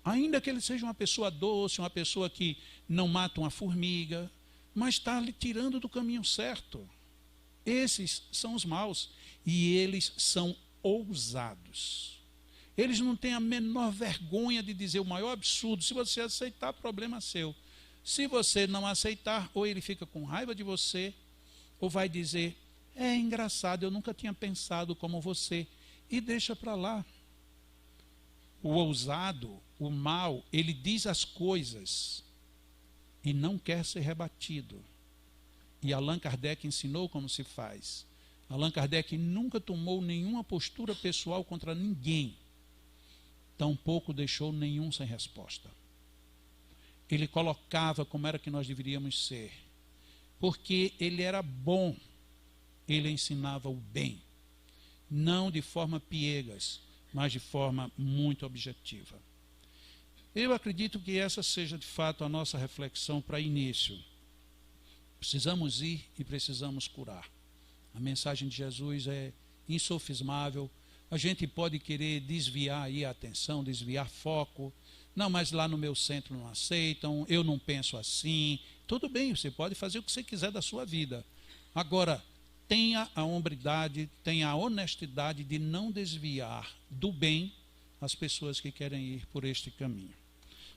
Ainda que ele seja uma pessoa doce, uma pessoa que não mata uma formiga, mas está lhe tirando do caminho certo. Esses são os maus. E eles são ousados. Eles não têm a menor vergonha de dizer o maior absurdo. Se você aceitar, problema seu. Se você não aceitar, ou ele fica com raiva de você, ou vai dizer: é engraçado, eu nunca tinha pensado como você, e deixa para lá. O ousado, o mau, ele diz as coisas e não quer ser rebatido. E Allan Kardec ensinou como se faz. Allan Kardec nunca tomou nenhuma postura pessoal contra ninguém. Tampouco deixou nenhum sem resposta. Ele colocava como era que nós deveríamos ser. Porque ele era bom. Ele ensinava o bem. Não de forma piegas, mas de forma muito objetiva. Eu acredito que essa seja de fato a nossa reflexão para início. Precisamos ir e precisamos curar. A mensagem de Jesus é insofismável. A gente pode querer desviar aí a atenção, desviar foco. Não, mas lá no meu centro não aceitam, eu não penso assim. Tudo bem, você pode fazer o que você quiser da sua vida. Agora, tenha a hombridade, tenha a honestidade de não desviar do bem as pessoas que querem ir por este caminho.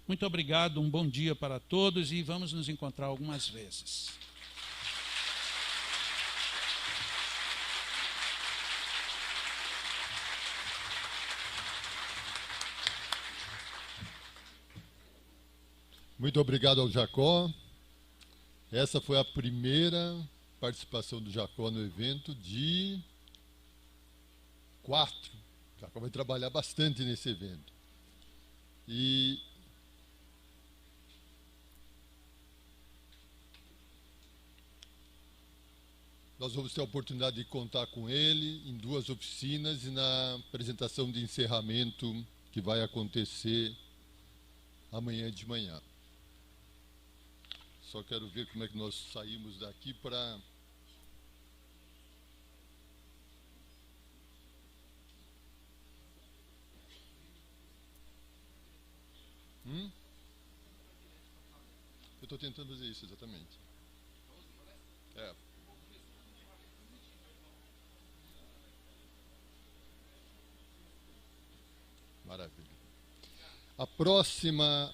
Muito obrigado, um bom dia para todos e vamos nos encontrar algumas vezes. Muito obrigado ao Jacó. Essa foi a primeira participação do Jacó no evento de 4. O Jacó vai trabalhar bastante nesse evento. E nós vamos ter a oportunidade de contar com ele em 2 oficinas e na apresentação de encerramento que vai acontecer amanhã de manhã. Só quero ver como é que nós saímos daqui para... Eu estou tentando fazer isso, exatamente. a próxima